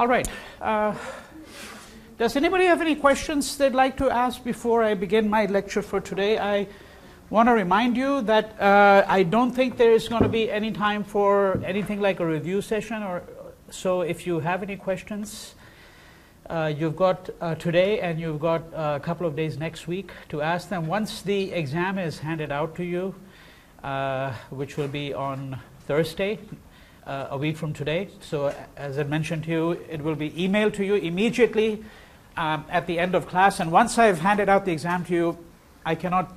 All right. Does anybody have any questions they'd like to ask before I begin my lecture for today? I want to remind you that I don't think there is going to be any time for anything like a review session, so if you have any questions, you've got today and you've got a couple of days next week to ask them. Once the exam is handed out to you, which will be on Thursday, a week from today. So as I mentioned to you, it will be emailed to you immediately at the end of class. And once I've handed out the exam to you, I cannot,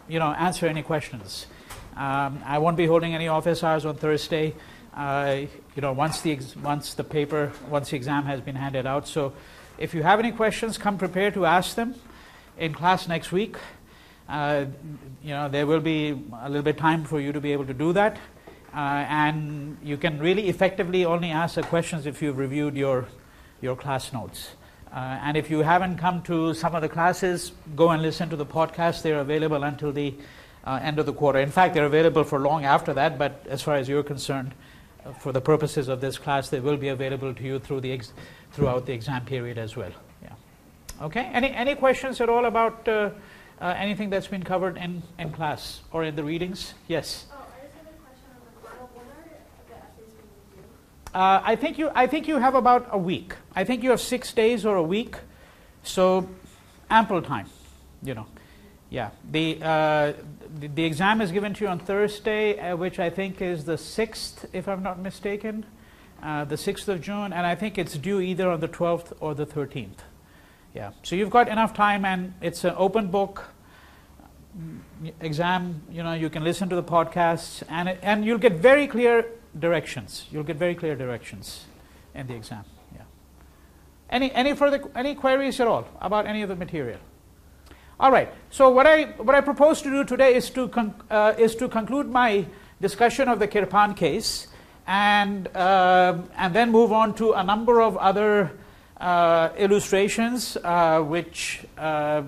answer any questions. I won't be holding any office hours on Thursday. Once the exam has been handed out. So if you have any questions, come prepared to ask them in class next week. There will be a little bit of time for you to be able to do that. And you can really effectively only ask the questions if you've reviewed your class notes. And if you haven't come to some of the classes, go and listen to the podcast. They're available until the end of the quarter. In fact, they're available for long after that, but as far as you're concerned, for the purposes of this class, they will be available to you throughout the exam period as well. Yeah. Okay. Any questions at all about anything that's been covered in class or in the readings? Yes. I think you have about a week. I think you have 6 days or a week, so ample time. Yeah. The exam is given to you on Thursday, which I think is the 6th, if I'm not mistaken, the 6th of June, and I think it's due either on the 12th or the 13th. Yeah. So you've got enough time, and it's an open book exam. You can listen to the podcasts, and you'll get very clear directions. You'll get very clear directions in the exam. Yeah. Any queries at all about any of the material? All right. So what I propose to do today is to conclude my discussion of the Kirpan case, and then move on to a number of other illustrations which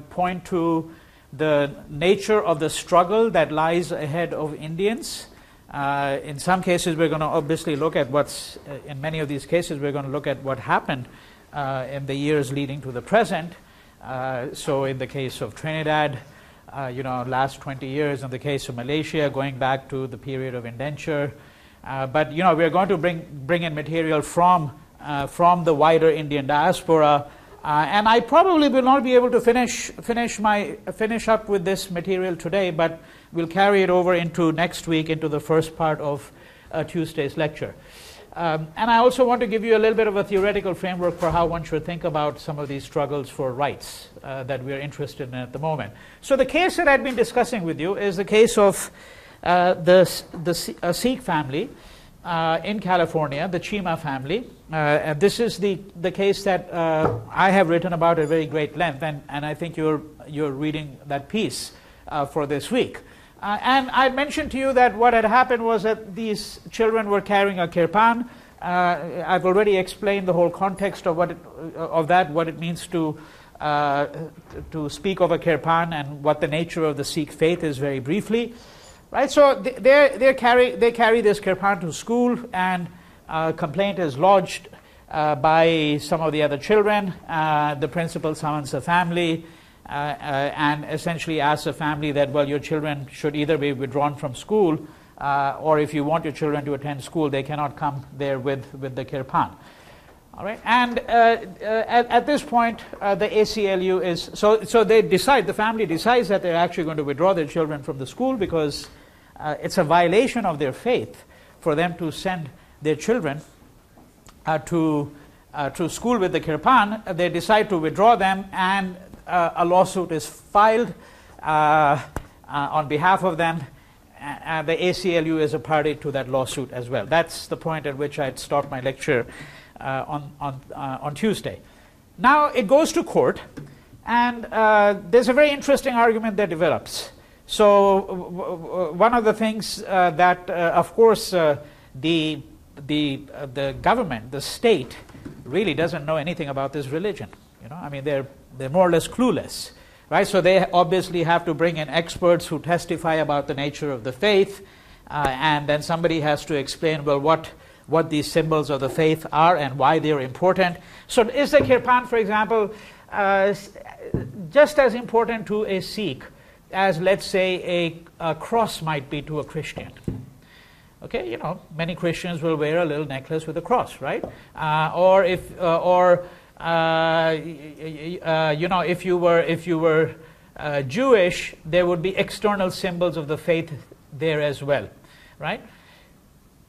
point to the nature of the struggle that lies ahead of Indians. In some cases, we're going to obviously look at in many of these cases, we're going to look at what happened in the years leading to the present. So in the case of Trinidad, last 20 years, in the case of Malaysia, going back to the period of indenture. But we're going to bring in material from the wider Indian diaspora. And I probably will not be able to finish up with this material today, but we'll carry it over into next week, into the first part of Tuesday's lecture. And I also want to give you a little bit of a theoretical framework for how one should think about some of these struggles for rights that we're interested in at the moment. So the case that I've been discussing with you is the case of the Sikh family in California, the Chima family. And this is the case that I have written about at very great length, and I think you're reading that piece for this week. And I mentioned to you that what had happened was that these children were carrying a kirpan. I've already explained the whole context of what it means to speak of a kirpan, and what the nature of the Sikh faith is very briefly. Right, so they carry this kirpan to school, and a complaint is lodged by some of the other children. The principal summons the family and essentially asks the family that, well, your children should either be withdrawn from school, or if you want your children to attend school, they cannot come there with the kirpan. All right, and at this point, the ACLU is so they decide. The family decides that they're actually going to withdraw their children from the school because it's a violation of their faith for them to send their children to school with the kirpan. They decide to withdraw them, and a lawsuit is filed on behalf of them. The ACLU is a party to that lawsuit as well. That's the point at which I'd start my lecture on Tuesday. Now it goes to court, and there's a very interesting argument that develops. So one of the things that, of course, the government, the state, really doesn't know anything about this religion. I mean, they're more or less clueless, right? So they obviously have to bring in experts who testify about the nature of the faith, and then somebody has to explain, well, what what these symbols of the faith are and why they're important. So is the kirpan, for example, just as important to a Sikh as, let's say, a cross might be to a Christian? Okay, you know, many Christians will wear a little necklace with a cross, right? Or if, you know, if you were Jewish, there would be external symbols of the faith there as well, right?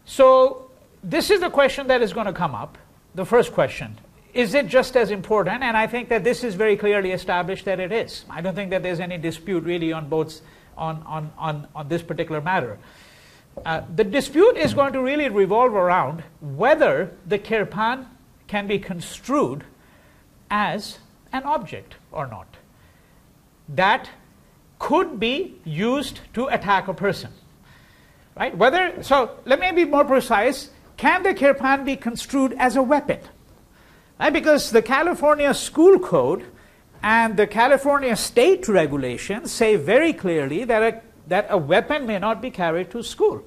So this is the question that is going to come up. The first question: is it just as important? And I think that this is very clearly established that it is. I don't think that there's any dispute really on both on this particular matter. The dispute is going to really revolve around whether the kirpan can be construed as an object or not that could be used to attack a person, right? Whether, so let me be more precise. Can the kirpan be construed as a weapon? Right? Because the California School Code and the California state regulations say very clearly that a weapon may not be carried to school.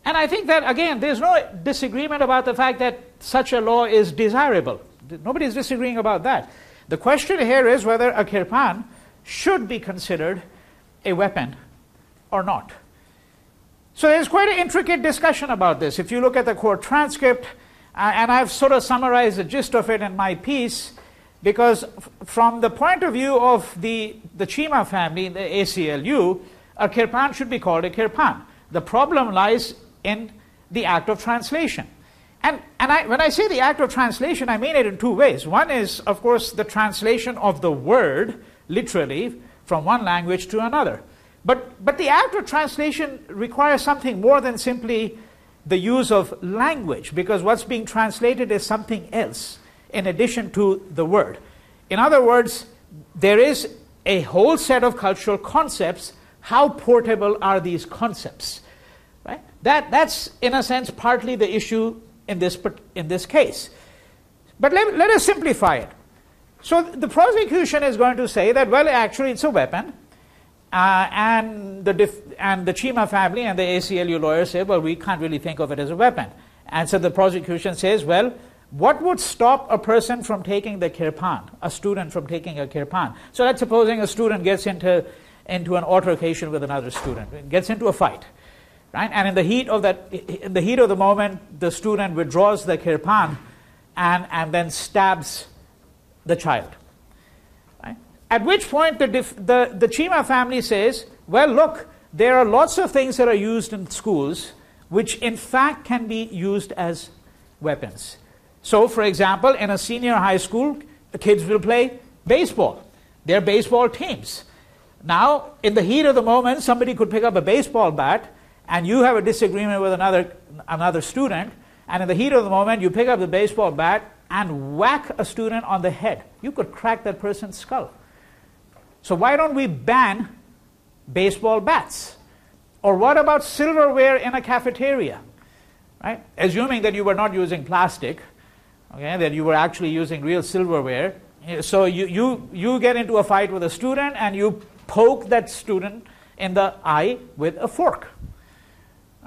And I think that, again, there's no disagreement about the fact that such a law is desirable. Nobody's disagreeing about that. The question here is whether a kirpan should be considered a weapon or not. So there's quite an intricate discussion about this. If you look at the court transcript, and I've sort of summarized the gist of it in my piece, because from the point of view of the Chima family, the ACLU, a kirpan should be called a kirpan. The problem lies in the act of translation. And when I say the act of translation, I mean it in two ways. One is, of course, the translation of the word, literally, from one language to another. But the act of translation requires something more than simply the use of language, because what's being translated is something else in addition to the word. In other words, there is a whole set of cultural concepts. How portable are these concepts? Right? That's, in a sense, partly the issue in this case. But let us simplify it. So the prosecution is going to say that, well, actually it's a weapon, and the Chima family and the ACLU lawyers say, well, we can't really think of it as a weapon. And so the prosecution says, well, what would stop a person from taking the kirpan, a student from taking a kirpan? So let's supposing a student gets into an altercation with another student, gets into a fight, right? And in the heat of the moment, the student withdraws the kirpan and then stabs the child. Right? At which point the Chima family says, well, look, there are lots of things that are used in schools which in fact can be used as weapons. So, for example, in a senior high school, the kids will play baseball. They're baseball teams. Now, in the heat of the moment, somebody could pick up a baseball bat, and you have a disagreement with another student, and in the heat of the moment, you pick up the baseball bat and whack a student on the head. You could crack that person's skull. So why don't we ban baseball bats? Or what about silverware in a cafeteria? Right? Assuming that you were not using plastic, okay, that you were actually using real silverware. So you get into a fight with a student and you poke that student in the eye with a fork.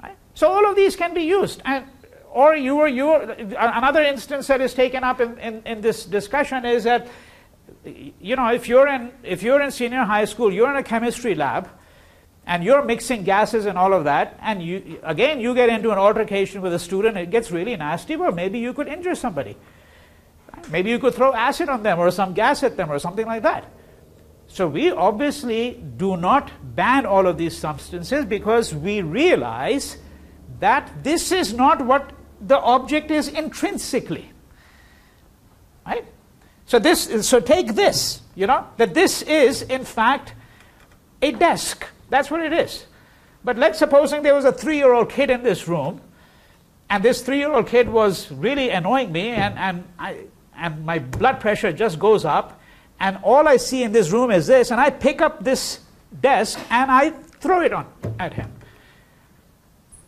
Right? So all of these can be used. Or another instance that is taken up in this discussion is that, you know, if you're in senior high school, you're in a chemistry lab, and you're mixing gases and all of that, and you get into an altercation with a student, it gets really nasty. Well, maybe you could injure somebody. Maybe you could throw acid on them or some gas at them or something like that. So we obviously do not ban all of these substances because we realize that this is not what the object is intrinsically. Right? So take this, you know, that this is in fact a desk. That's what it is. But let's supposing there was a 3-year-old kid in this room, and this 3-year-old kid was really annoying me, and my blood pressure just goes up, and all I see in this room is this, and I pick up this desk and I throw it at him.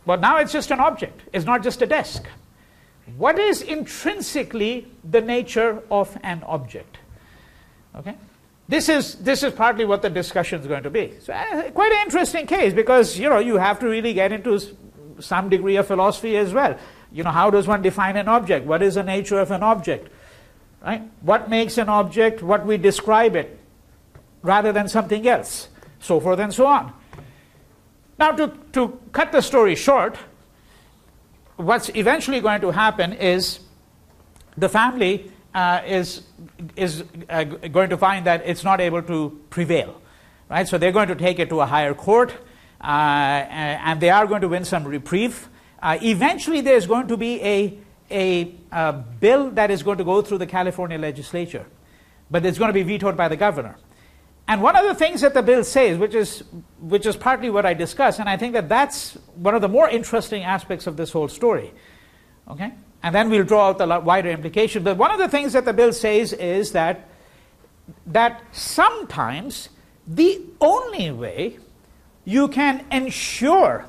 But now it's just an object. It's not just a desk. What is intrinsically the nature of an object? Okay? This is partly what the discussion is going to be. So quite an interesting case because, you know, you have to really get into some degree of philosophy as well. how does one define an object? What is the nature of an object? Right? What makes an object what we describe it rather than something else? So forth and so on. Now, to cut the story short, what's eventually going to happen is the family is going to find that it's not able to prevail. Right? So they're going to take it to a higher court, and they are going to win some reprieve. Eventually, there's going to be a bill that is going to go through the California legislature, but it's going to be vetoed by the governor. And one of the things that the bill says, which is partly what I discussed, and I think that that's one of the more interesting aspects of this whole story. Okay? And then we'll draw out the wider implication. But one of the things that the bill says is that sometimes the only way you can ensure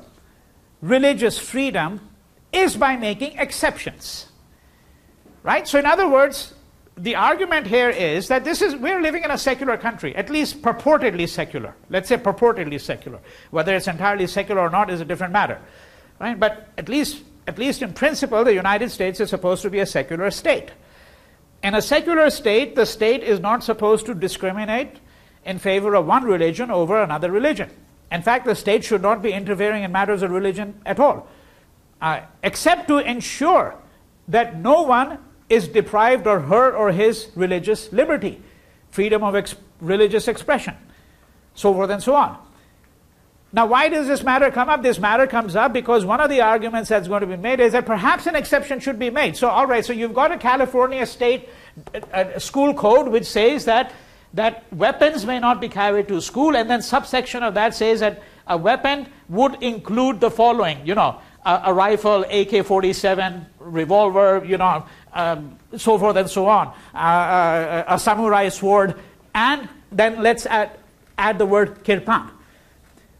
religious freedom is by making exceptions. Right? So in other words, the argument here is that we're living in a secular country, at least purportedly secular. Let's say purportedly secular. Whether it's entirely secular or not is a different matter. Right? But at least in principle, the United States is supposed to be a secular state. In a secular state, the state is not supposed to discriminate in favor of one religion over another religion. In fact, the state should not be interfering in matters of religion at all, except to ensure that no one is deprived of her or his religious liberty, freedom of religious expression, so forth and so on. Now, why does this matter come up? This matter comes up because one of the arguments that's going to be made is that perhaps an exception should be made. So, all right, so you've got a California state school code which says that weapons may not be carried to school, and then subsection of that says that a weapon would include the following, a rifle, AK-47, revolver, so forth and so on, a samurai sword, and then let's add the word Kirpan.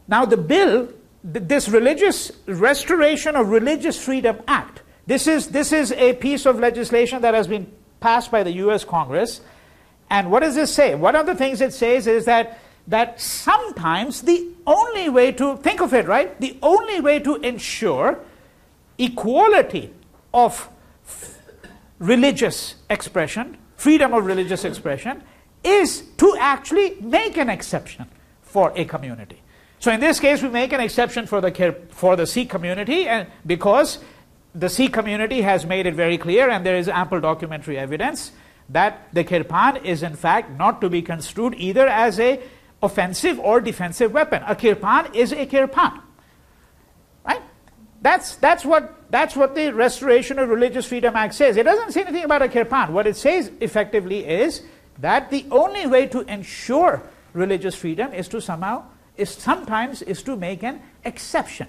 Now the bill, this Religious Restoration of Religious Freedom Act, this is a piece of legislation that has been passed by the US Congress. And what does this say? One of the things it says is that sometimes the only way to, think of it, right? The only way to ensure equality of religious expression, freedom of religious expression, is to actually make an exception for a community. So in this case, we make an exception for the Sikh community, and because the Sikh community has made it very clear, and there is ample documentary evidence, that the Kirpan is in fact not to be construed either as a offensive or defensive weapon. A Kirpan is a Kirpan. Right? That's what the Restoration of Religious Freedom Act says. It doesn't say anything about a Kirpan. What it says effectively is that the only way to ensure religious freedom is sometimes to make an exception.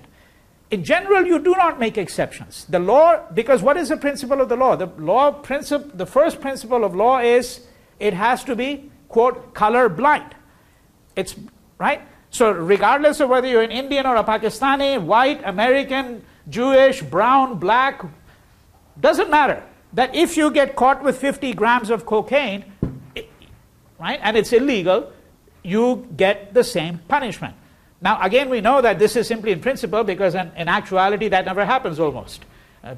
In general, you do not make exceptions. The law, because what is the principle of the law? The first principle of law is it has to be, quote, color blind. It's right. So regardless of whether you're an Indian or a Pakistani, white, American, Jewish, brown, black, doesn't matter. That if you get caught with 50 grams of cocaine, right, and it's illegal, you get the same punishment. Now, again, we know that this is simply in principle because in actuality that never happens almost.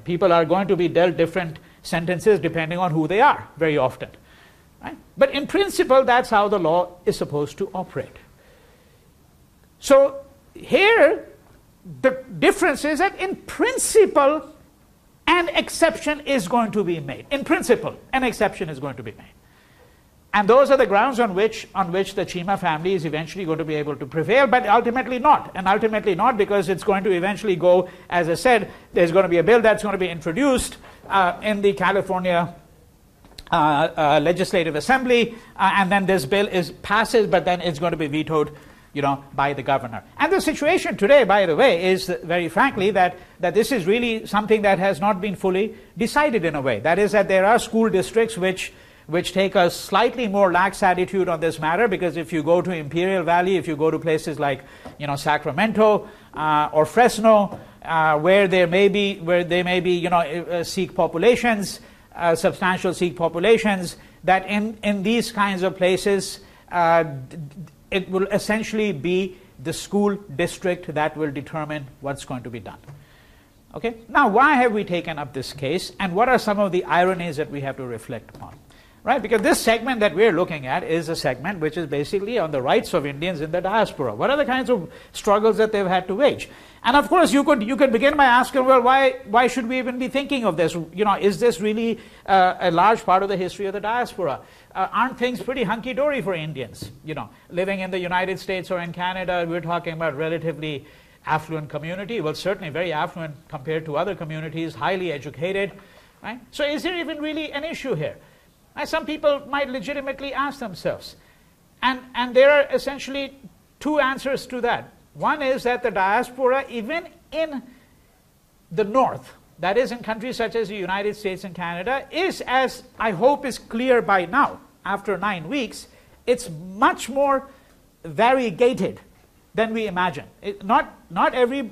People are going to be dealt different sentences depending on who they are very often. Right? But in principle, that's how the law is supposed to operate. So here, the difference is that in principle, an exception is going to be made. In principle, an exception is going to be made. And those are the grounds on which the Chima family is eventually going to be able to prevail, but ultimately not. And ultimately not because it's going to eventually go, as I said, there's going to be a bill that's going to be introduced in the California Legislative Assembly, and then this bill passes, but then it's going to be vetoed, by the governor. And the situation today, by the way, is very frankly that this is really something that has not been fully decided in a way. That is that there are school districts which take a slightly more lax attitude on this matter, because if you go to Imperial Valley, if you go to places like Sacramento or Fresno, where they may be Sikh populations, substantial Sikh populations, that in these kinds of places it will essentially be the school district that will determine what's going to be done. Okay? Now, why have we taken up this case, and what are some of the ironies that we have to reflect upon? Right? Because this segment that we're looking at is a segment which is basically on the rights of Indians in the diaspora. What are the kinds of struggles that they've had to wage? And of course, you could begin by asking, well, why should we even be thinking of this? You know, is this really a large part of the history of the diaspora? Aren't things pretty hunky-dory for Indians? You know, living in the United States or in Canada, we're talking about relatively affluent community. Well, certainly very affluent compared to other communities, highly educated. Right? So is there even really an issue here? Some people might legitimately ask themselves. And there are essentially two answers to that. One is that the diaspora, even in the North, that is in countries such as the United States and Canada, is, as I hope is clear by now, after 9 weeks, it's much more variegated than we imagine. Not every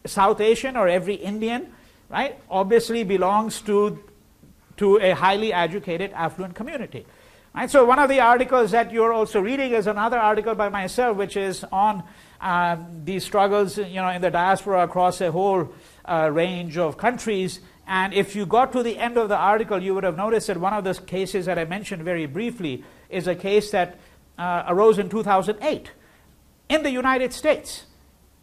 South Asian or every Indian, right, obviously belongs to a highly educated, affluent community. Right? So one of the articles that you're also reading is another article by myself, which is on these struggles, you know, in the diaspora across a whole range of countries. And if you got to the end of the article, you would have noticed that one of the cases that I mentioned very briefly is a case that arose in 2008 in the United States,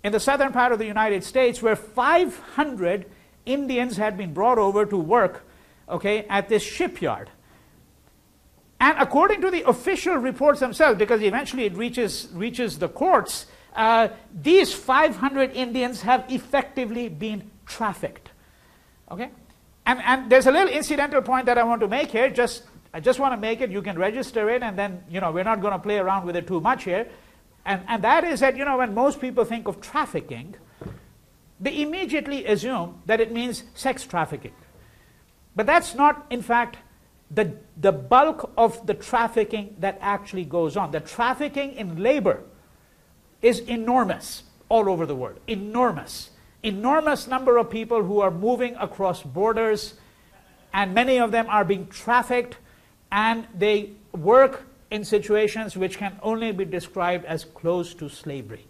in the southern part of the United States, where 500 Indians had been brought over to work, okay, at this shipyard. And according to the official reports themselves, because eventually it reaches the courts, these 500 Indians have effectively been trafficked. Okay? And there's a little incidental point that I want to make here. I just want to make it, you can register it, and then, you know, we're not going to play around with it too much here. And that is that, you know, when most people think of trafficking, they immediately assume that it means sex trafficking. But that's not, in fact, the bulk of the trafficking that actually goes on. The trafficking in labor is enormous all over the world. Enormous. Enormous number of people who are moving across borders, and many of them are being trafficked, and they work in situations which can only be described as close to slavery.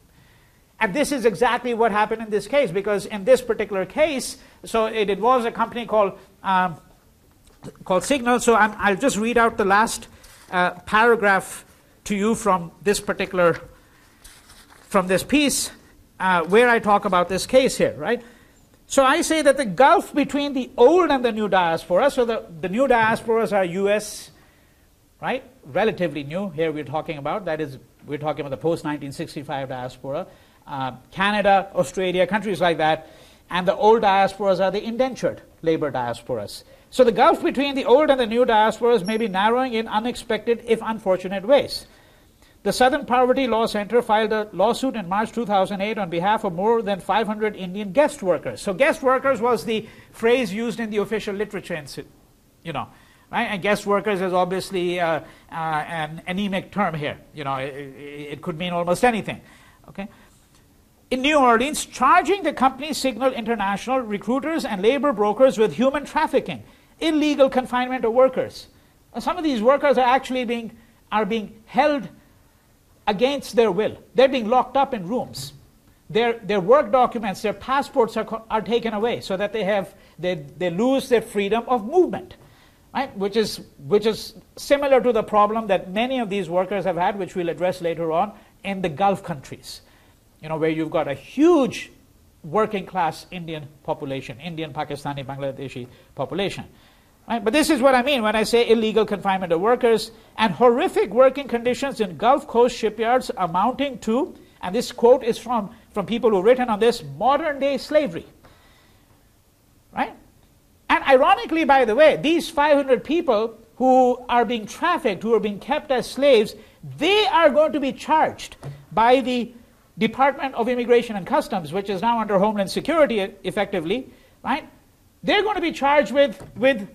And this is exactly what happened in this case, because in this particular case, so it involves a company called Signal. So I'll just read out the last paragraph to you from this piece, where I talk about this case here, right? So I say that the gulf between the old and the new diaspora, so the new diasporas are US, right? Relatively new, here we're talking about, that is, we're talking about the post-1965 diaspora, Canada, Australia, countries like that, and the old diasporas are the indentured labor diasporas. So the gulf between the old and the new diasporas may be narrowing in unexpected, if unfortunate, ways. The Southern Poverty Law Center filed a lawsuit in March 2008 on behalf of more than 500 Indian guest workers. So guest workers was the phrase used in the official literature, you know, right? And guest workers is obviously an anemic term here. You know, it could mean almost anything. Okay. In New Orleans, charging the company Signal International recruiters and labor brokers with human trafficking, illegal confinement of workers. Some of these workers are actually being held against their will. They're being locked up in rooms. Their work documents, their passports are taken away, so that they lose their freedom of movement, right? Which is similar to the problem that many of these workers have had, which we'll address later on, in the Gulf countries. You know, where you've got a huge working class Indian population, Indian, Pakistani, Bangladeshi population. Right? But this is what I mean when I say illegal confinement of workers and horrific working conditions in Gulf Coast shipyards amounting to, and this quote is from people who've written on this, modern day slavery. Right? And ironically, by the way, these 500 people who are being trafficked, who are being kept as slaves, they are going to be charged by the Department of Immigration and Customs, which is now under Homeland Security effectively, right? They're going to be charged with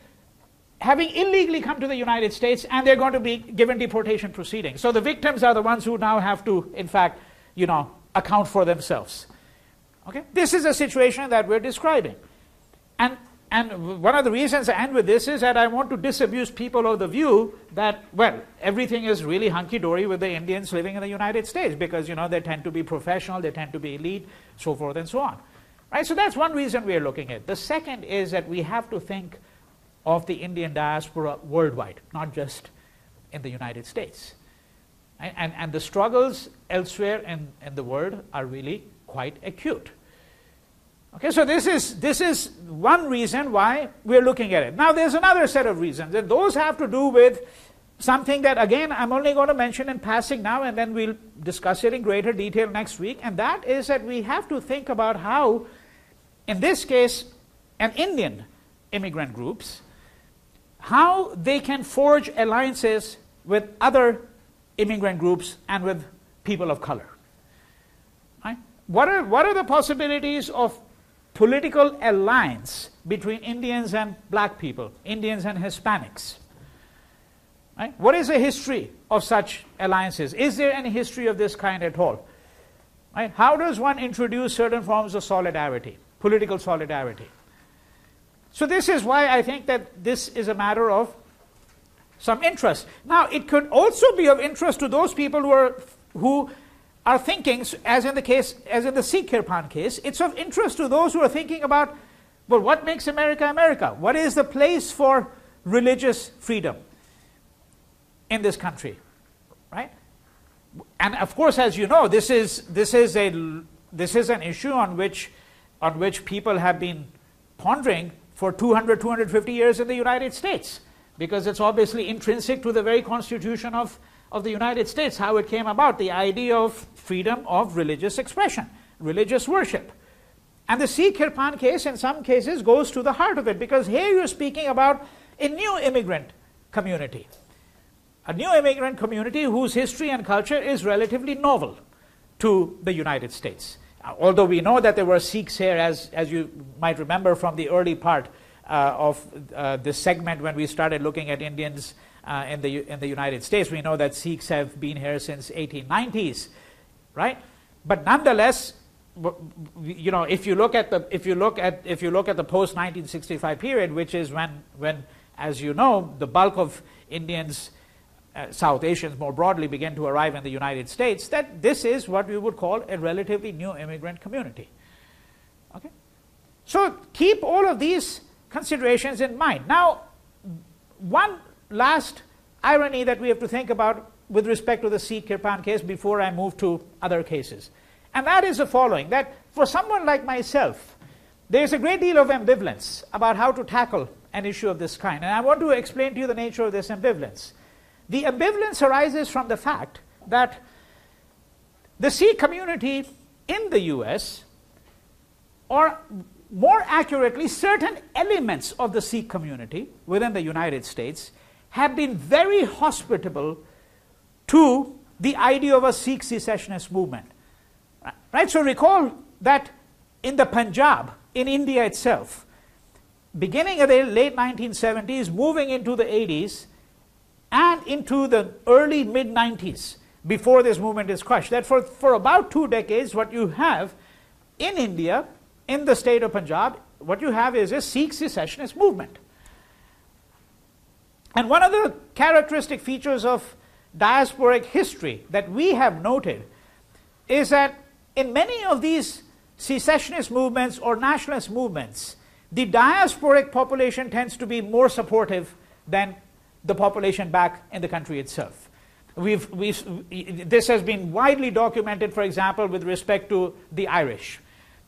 having illegally come to the United States, and they're going to be given deportation proceedings. So the victims are the ones who now have to, in fact, you know, account for themselves. Okay? This is a situation that we're describing. And one of the reasons I end with this is that I want to disabuse people of the view that, well, everything is really hunky-dory with the Indians living in the United States because, you know, they tend to be professional, they tend to be elite, so forth and so on. Right? So that's one reason we are looking at it. The second is that we have to think of the Indian diaspora worldwide, not just in the United States. Right? And the struggles elsewhere in the world are really quite acute. Okay, so this is one reason why we're looking at it. Now there's another set of reasons, and those have to do with something that, again, I'm only going to mention in passing now, and then we'll discuss it in greater detail next week, and that is that we have to think about how, in this case, an Indian immigrant groups, how they can forge alliances with other immigrant groups and with people of color. Right? What are the possibilities of political alliance between Indians and black people, Indians and Hispanics? Right? What is the history of such alliances? Is there any history of this kind at all? Right? How does one introduce certain forms of solidarity, political solidarity? So this is why I think that this is a matter of some interest. Now, it could also be of interest to those people who are thinking, as in the Sikh Kirpan case, it's of interest to those who are thinking about, well, what makes America America? What is the place for religious freedom in this country, right? And of course, as you know, this is an issue on which people have been pondering for 200, 250 years in the United States, because it's obviously intrinsic to the very constitution of the United States, how it came about, the idea of freedom of religious expression, religious worship. And the Sikh Kirpan case, in some cases, goes to the heart of it, because here you're speaking about a new immigrant community. A new immigrant community whose history and culture is relatively novel to the United States. Although we know that there were Sikhs here, as you might remember from the early part of this segment when we started looking at Indians in the United States, we know that Sikhs have been here since 1890s, right? But nonetheless, you know, if you look at the post 1965 period, which is when, as you know, the bulk of Indians, South Asians more broadly, began to arrive in the United States, that this is what we would call a relatively new immigrant community. Okay, so keep all of these considerations in mind. Now, one last irony that we have to think about with respect to the Sikh Kirpan case before I move to other cases, and that is the following: that for someone like myself, there is a great deal of ambivalence about how to tackle an issue of this kind, and I want to explain to you the nature of this ambivalence. The ambivalence arises from the fact that the Sikh community in the US, or more accurately, certain elements of the Sikh community within the United States, have been very hospitable to the idea of a Sikh secessionist movement. Right? So recall that in the Punjab, in India itself, beginning in the late 1970s, moving into the 80s, and into the early mid-90s, before this movement is crushed, that for about 2 decades, what you have in India, in the state of Punjab, what you have is a Sikh secessionist movement. And one of the characteristic features of diasporic history that we have noted is that in many of these secessionist movements or nationalist movements, the diasporic population tends to be more supportive than the population back in the country itself. This has been widely documented, for example, with respect to the Irish.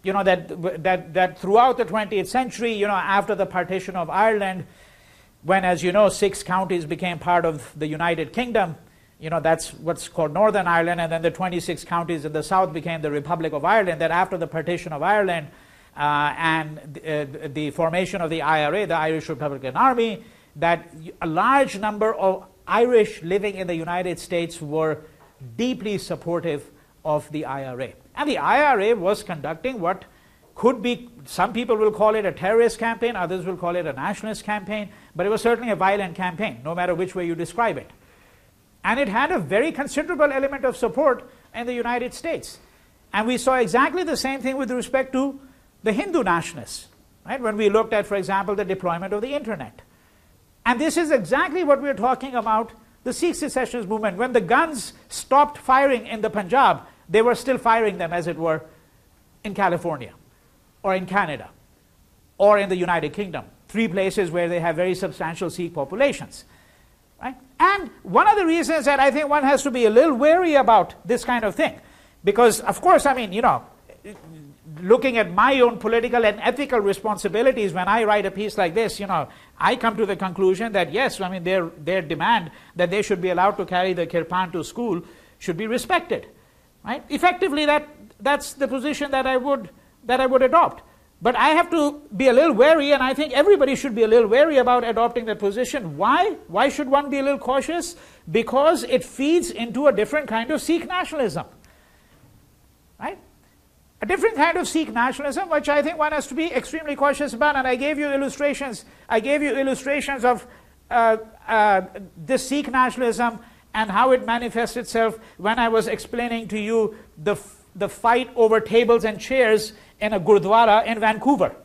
You know, that throughout the 20th century, you know, after the partition of Ireland, when, as you know, 6 counties became part of the United Kingdom, you know, that's what's called Northern Ireland, and then the 26 counties in the south became the Republic of Ireland. That after the partition of Ireland and the formation of the IRA, the Irish Republican Army, that a large number of Irish living in the United States were deeply supportive of the IRA. And the IRA was conducting what could be, some people will call it a terrorist campaign, others will call it a nationalist campaign, but it was certainly a violent campaign, no matter which way you describe it. And it had a very considerable element of support in the United States. And we saw exactly the same thing with respect to the Hindu nationalists, right? When we looked at, for example, the deployment of the internet. And this is exactly what we're talking about, the Sikh secessionist movement. When the guns stopped firing in the Punjab, they were still firing them, as it were, in California or in Canada, or in the United Kingdom, 3 places where they have very substantial Sikh populations. Right? And one of the reasons that I think one has to be a little wary about this kind of thing, because of course, I mean, looking at my own political and ethical responsibilities when I write a piece like this, I come to the conclusion that yes, I mean, their demand that they should be allowed to carry the kirpan to school should be respected. Right? Effectively, that's the position that I would adopt. But I have to be a little wary, and I think everybody should be a little wary about adopting that position. Why? Why should one be a little cautious? Because it feeds into a different kind of Sikh nationalism. Right? A different kind of Sikh nationalism, which I think one has to be extremely cautious about. And I gave you illustrations. I gave you illustrations of this Sikh nationalism and how it manifests itself when I was explaining to you the fight over tables and chairs in a Gurdwara in Vancouver.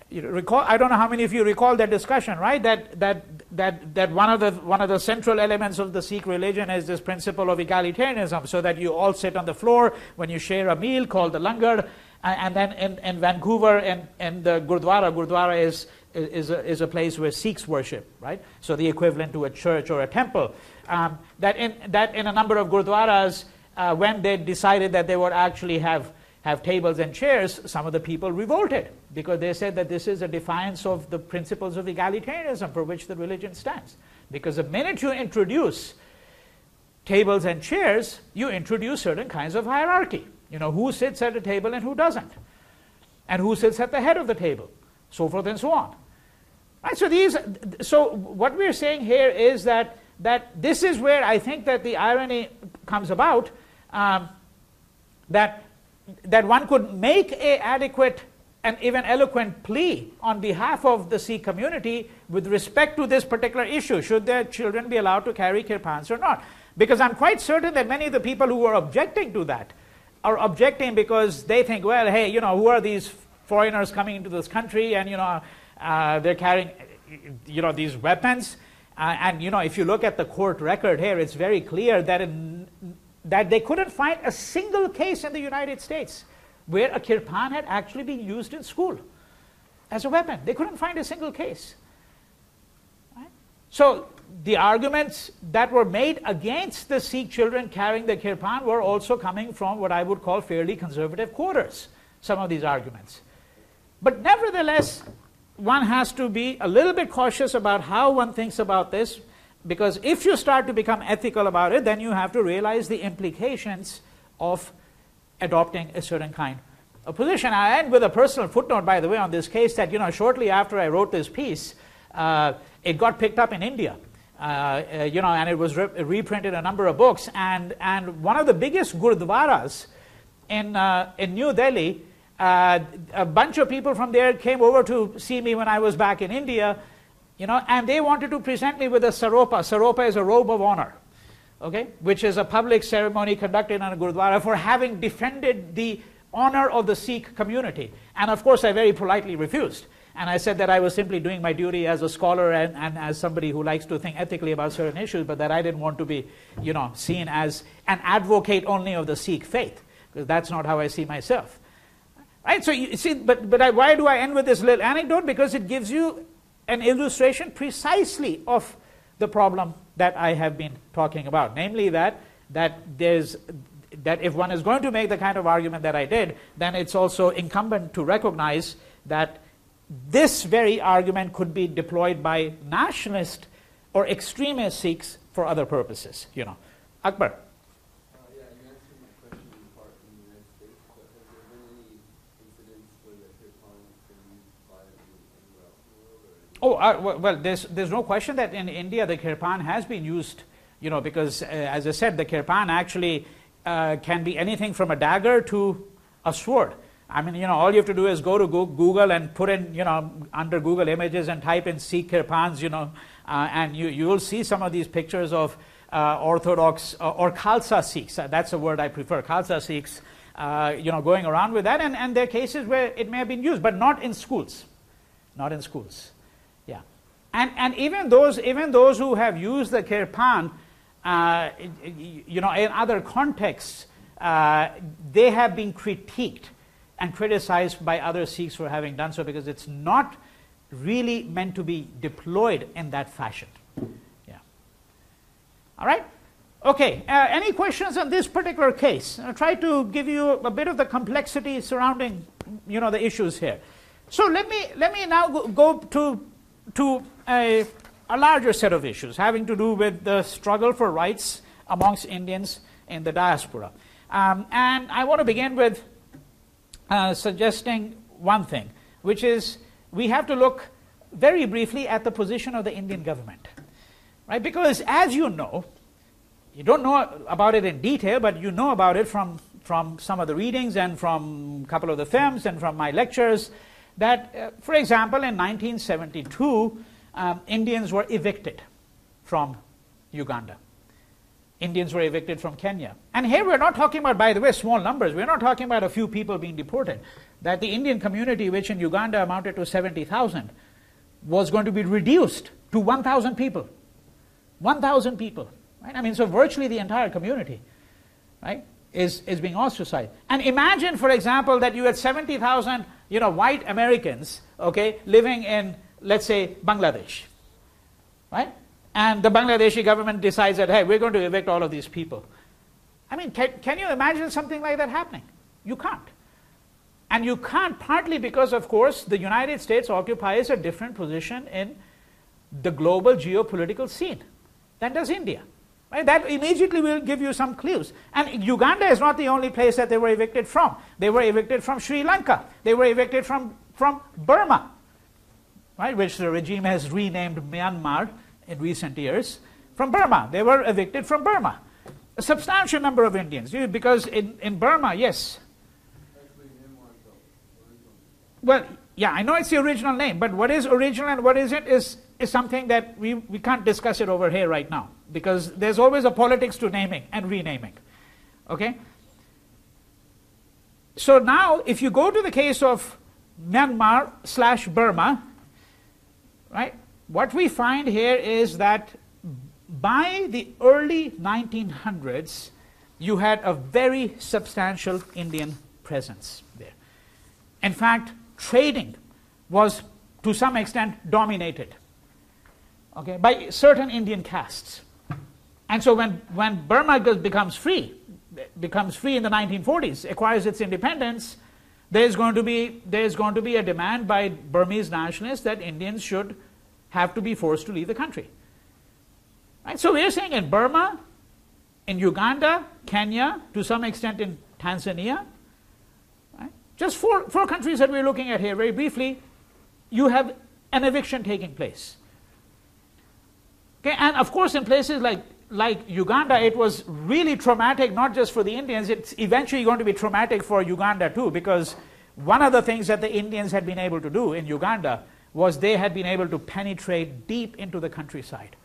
You recall? I don't know how many of you recall that discussion, right? That one of the central elements of the Sikh religion is this principle of egalitarianism, so that you all sit on the floor when you share a meal called the langar, and then in Vancouver and the Gurdwara is a place where Sikhs worship, right? So the equivalent to a church or a temple. That in a number of Gurdwaras, when they decided that they would actually have tables and chairs, some of the people revolted because they said that this is a defiance of the principles of egalitarianism for which the religion stands. Because the minute you introduce tables and chairs, you introduce certain kinds of hierarchy. Who sits at a table and who doesn't, and who sits at the head of the table, so forth and so on. Right? So what we're saying here is that this is where I think that the irony comes about, that one could make an adequate and even eloquent plea on behalf of the Sikh community with respect to this particular issue. Should their children be allowed to carry kirpans or not? Because I'm quite certain that many of the people who are objecting to that are objecting because they think, well, hey, who are these foreigners coming into this country, and they're carrying these weapons, and if you look at the court record here, it's very clear that they couldn't find a single case in the United States where a kirpan had actually been used in school as a weapon. They couldn't find a single case. Right? So the arguments that were made against the Sikh children carrying the kirpan were also coming from what I would call fairly conservative quarters, some of these arguments. But nevertheless, one has to be a little bit cautious about how one thinks about this, because if you start to become ethical about it, then you have to realize the implications of adopting a certain kind of position. I end with a personal footnote, by the way, on this case, that shortly after I wrote this piece, it got picked up in India, and it was reprinted in a number of books. And one of the biggest gurdwaras in New Delhi, a bunch of people from there came over to see me when I was back in India. And they wanted to present me with a saropa. Saropa is a robe of honor, okay, which is a public ceremony conducted in a gurdwara for having defended the honor of the Sikh community. And of course, I very politely refused. And I said that I was simply doing my duty as a scholar and as somebody who likes to think ethically about certain issues, but that I didn't want to be, seen as an advocate only of the Sikh faith, because that's not how I see myself. Right? So you see, but why do I end with this little anecdote? Because it gives you an illustration precisely of the problem that I have been talking about, namely that if one is going to make the kind of argument that I did, then it's also incumbent to recognize that this very argument could be deployed by nationalist or extremist Sikhs for other purposes. Akbar. Yeah, you answered my question in part in the United States, but has there been any incidents where the kirpan has been used violently anywhere else in the world? Well, there's no question that in India the kirpan has been used, because as I said, the kirpan actually can be anything from a dagger to a sword. I mean, all you have to do is go to Google and put in, under Google Images and type in Sikh kirpans, and you will see some of these pictures of Orthodox or Khalsa Sikhs. That's a word I prefer, Khalsa Sikhs, going around with that, and there are cases where it may have been used, but not in schools. Not in schools. Yeah, and even those who have used the kirpan, in other contexts, they have been critiqued and criticized by other Sikhs for having done so, because it's not really meant to be deployed in that fashion. Yeah. All right? Okay, any questions on this particular case? I'll try to give you a bit of the complexity surrounding, the issues here. So let me now go to a larger set of issues having to do with the struggle for rights amongst Indians in the diaspora. And I want to begin with suggesting one thing, which is we have to look very briefly at the position of the Indian government, right? Because as you know, you don't know about it in detail, but you know about it from some of the readings and from a couple of the films and from my lectures, that, for example, in 1972, Indians were evicted from Uganda. Indians were evicted from Kenya. And here we're not talking about, by the way, small numbers. We're not talking about a few people being deported. That the Indian community, which in Uganda amounted to 70,000, was going to be reduced to 1,000 people. 1,000 people. Right? I mean, so virtually the entire community, right, is being ostracized. And imagine, for example, that you had 70,000, white Americans, okay, living in, let's say, Bangladesh, right? And the Bangladeshi government decides that, hey, we're going to evict all of these people. I mean, can you imagine something like that happening? You can't. And you can't partly because, of course, the United States occupies a different position in the global geopolitical scene than does India. Right? That immediately will give you some clues. And Uganda is not the only place that they were evicted from. They were evicted from Sri Lanka. They were evicted from Burma, right, which the regime has renamed Myanmar in recent years. From Burma. They were evicted from Burma. A substantial number of Indians. Because in Burma, yes. Well, yeah, I know it's the original name, but what is original and what isn't is something that we can't discuss it over here right now, because there's always a politics to naming and renaming. Okay? So now, if you go to the case of Myanmar/Burma, right, what we find here is that by the early 1900s, you had a very substantial Indian presence there. In fact, trading was to some extent dominated, okay, by certain Indian castes. And so when Burma becomes free in the 1940s, acquires its independence, there's going to be a demand by Burmese nationalists that Indians should have to be forced to leave the country. Right? So we're saying in Burma, in Uganda, Kenya, to some extent in Tanzania, right? Just four countries that we're looking at here very briefly, you have an eviction taking place. Okay? And of course in places like Uganda, it was really traumatic, not just for the Indians, it's eventually going to be traumatic for Uganda too, because one of the things that the Indians had been able to do in Uganda was they had been able to penetrate deep into the countryside.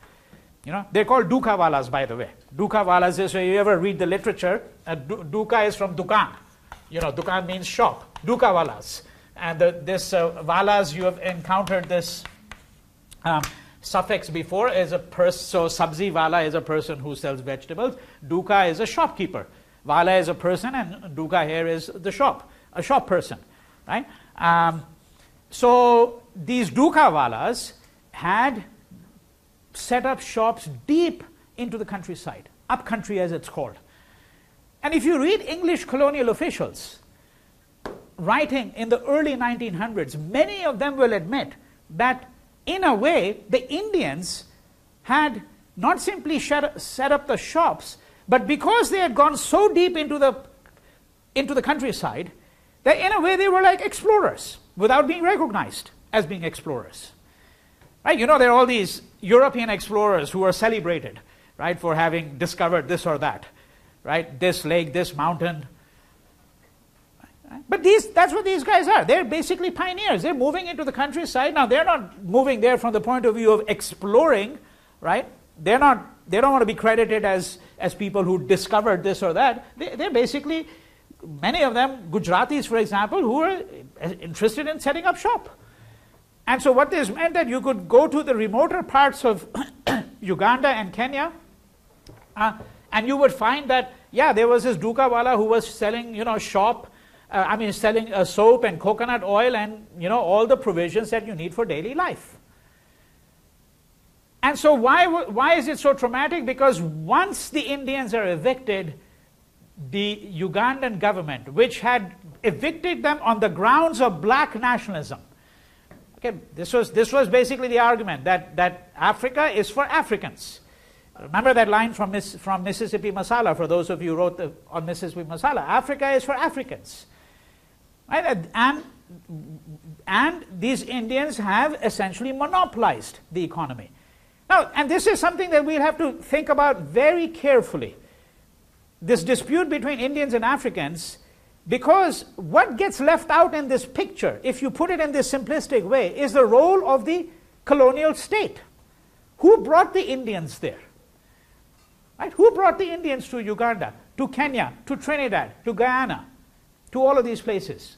They're called dukawalas, by the way. Dukawalas is, if you ever read the literature, duka is from dukan. Dukan means shop. Dukawalas. And this walas, you have encountered this suffix before as a person. So sabzi wala is a person who sells vegetables. Duka is a shopkeeper. Wala is a person, and duka here is the shop, a shop person, right? So these dukawalas had set up shops deep into the countryside, up country as it's called. And if you read English colonial officials writing in the early 1900s, many of them will admit that in a way the Indians had not simply set up the shops, but because they had gone so deep into the countryside, that in a way they were like explorers without being recognized as being explorers. Right? There are all these European explorers who are celebrated, right, for having discovered this or that, right? This lake, this mountain. Right? But that's what these guys are. They're basically pioneers. They're moving into the countryside. Now, they're not moving there from the point of view of exploring, right? They don't want to be credited as people who discovered this or that. They're basically, many of them, Gujaratis, for example, who are interested in setting up shop. And so what this meant that you could go to the remoter parts of Uganda and Kenya, and you would find that, yeah, there was this dukawala who was selling, shop selling soap and coconut oil and all the provisions that you need for daily life. And so why is it so traumatic? Because once the Indians are evicted, the Ugandan government, which had evicted them on the grounds of black nationalism. Okay, this was basically the argument that Africa is for Africans. Remember that line from Mississippi Masala, for those of you who wrote on Mississippi Masala, Africa is for Africans. Right? And these Indians have essentially monopolized the economy. Now, and this is something that we'll have to think about very carefully. This dispute between Indians and Africans, because what gets left out in this picture, if you put it in this simplistic way, is the role of the colonial state. Who brought the Indians there? Right? Who brought the Indians to Uganda, to Kenya, to Trinidad, to Guyana, to all of these places?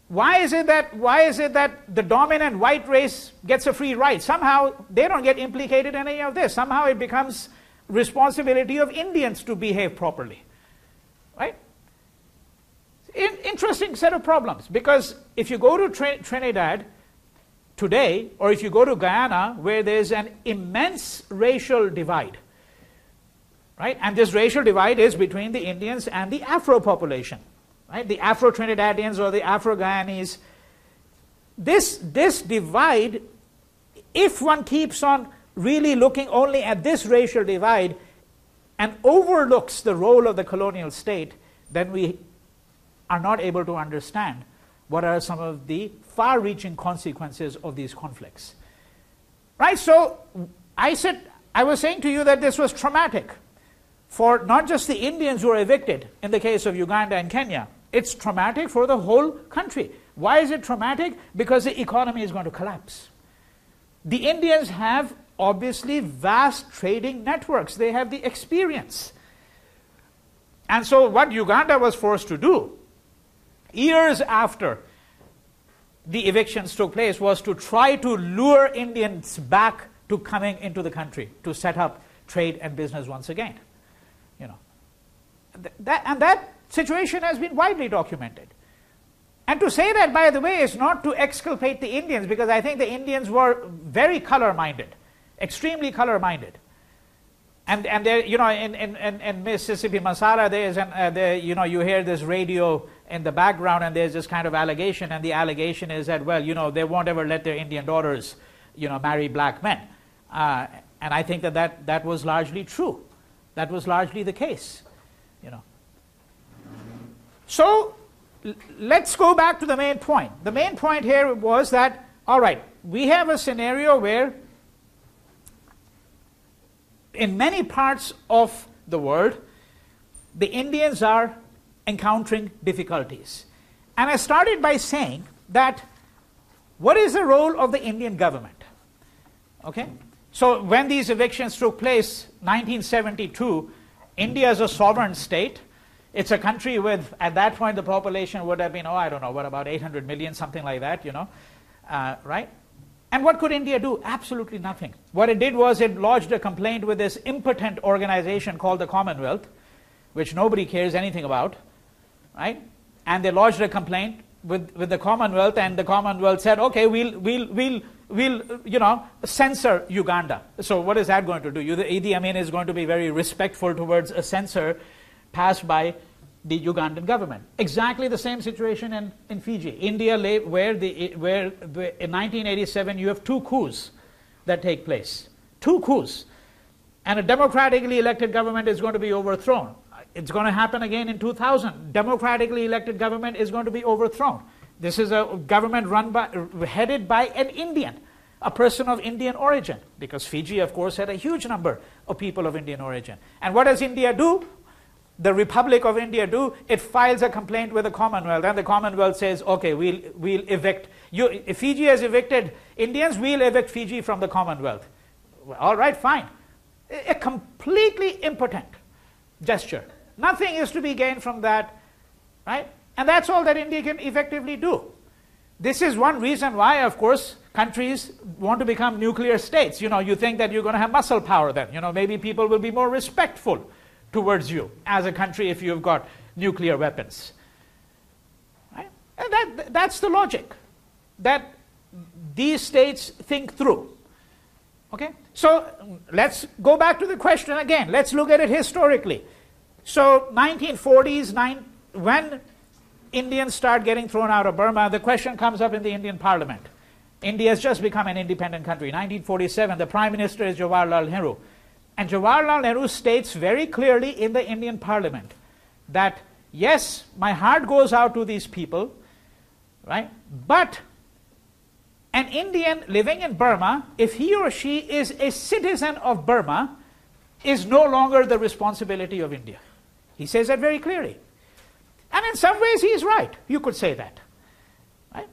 Why is it that the dominant white race gets a free ride? Somehow they don't get implicated in any of this. Somehow it becomes responsibility of Indians to behave properly. Right? Interesting set of problems, because if you go to Trinidad today, or if you go to Guyana, where there's an immense racial divide, right? And this racial divide is between the Indians and the Afro population, right? The Afro-Trinidadians or the Afro-Guyanese. This divide, if one keeps on really looking only at this racial divide and overlooks the role of the colonial state, then we are not able to understand what are some of the far-reaching consequences of these conflicts. Right? So I was saying to you that this was traumatic for not just the Indians who are evicted in the case of Uganda and Kenya. It's traumatic for the whole country. Why is it traumatic? Because the economy is going to collapse. The Indians have obviously vast trading networks. They have the experience. And so what Uganda was forced to do, years after the evictions took place, was to try to lure Indians back to coming into the country to set up trade and business once again. That situation has been widely documented. And to say that, by the way, is not to exculpate the Indians, because I think the Indians were very color-minded, extremely color-minded. And there, in Mississippi Masala, you hear this radio in the background, and there's this kind of allegation, and the allegation is that, well, they won't ever let their Indian daughters, marry black men. And I think that was largely true. That was largely the case, So let's go back to the main point. The main point here was that, all right, we have a scenario where in many parts of the world, the Indians are encountering difficulties. And I started by saying that what is the role of the Indian government? Okay? So when these evictions took place, 1972, India is a sovereign state. It's a country with, at that point, the population would have been, about 800 million, something like that, right? And what could India do? Absolutely nothing. What it did was it lodged a complaint with this impotent organization called the Commonwealth, which nobody cares anything about, right? And they lodged a complaint with the Commonwealth, and the Commonwealth said, okay, we'll censor Uganda. So what is that going to do? Idi Amin is going to be very respectful towards a censor passed by the Ugandan government. Exactly the same situation in Fiji. India, where in 1987 you have 2 coups that take place. 2 coups. And a democratically elected government is going to be overthrown. It's going to happen again in 2000. Democratically elected government is going to be overthrown. This is a government headed by an Indian, a person of Indian origin, because Fiji, of course, had a huge number of people of Indian origin. And what does India do? The Republic of India do? It files a complaint with the Commonwealth, and the Commonwealth says, okay, we'll evict you. If Fiji has evicted Indians, we'll evict Fiji from the Commonwealth. Well, all right, fine. A completely impotent gesture. Nothing is to be gained from that, right? And that's all that India can effectively do. This is one reason why, of course, countries want to become nuclear states. You think that you're going to have muscle power then. Maybe people will be more respectful towards you as a country if you've got nuclear weapons. And that's the logic that these states think through. Okay? So let's go back to the question again. Let's look at it historically. So 1940s, when Indians start getting thrown out of Burma, the question comes up in the Indian Parliament. India has just become an independent country. 1947, the Prime Minister is Jawaharlal Nehru. And Jawaharlal Nehru states very clearly in the Indian Parliament that, yes, my heart goes out to these people, right? But an Indian living in Burma, if he or she is a citizen of Burma, is no longer the responsibility of India. He says that very clearly. And in some ways he is right. You could say that. Right?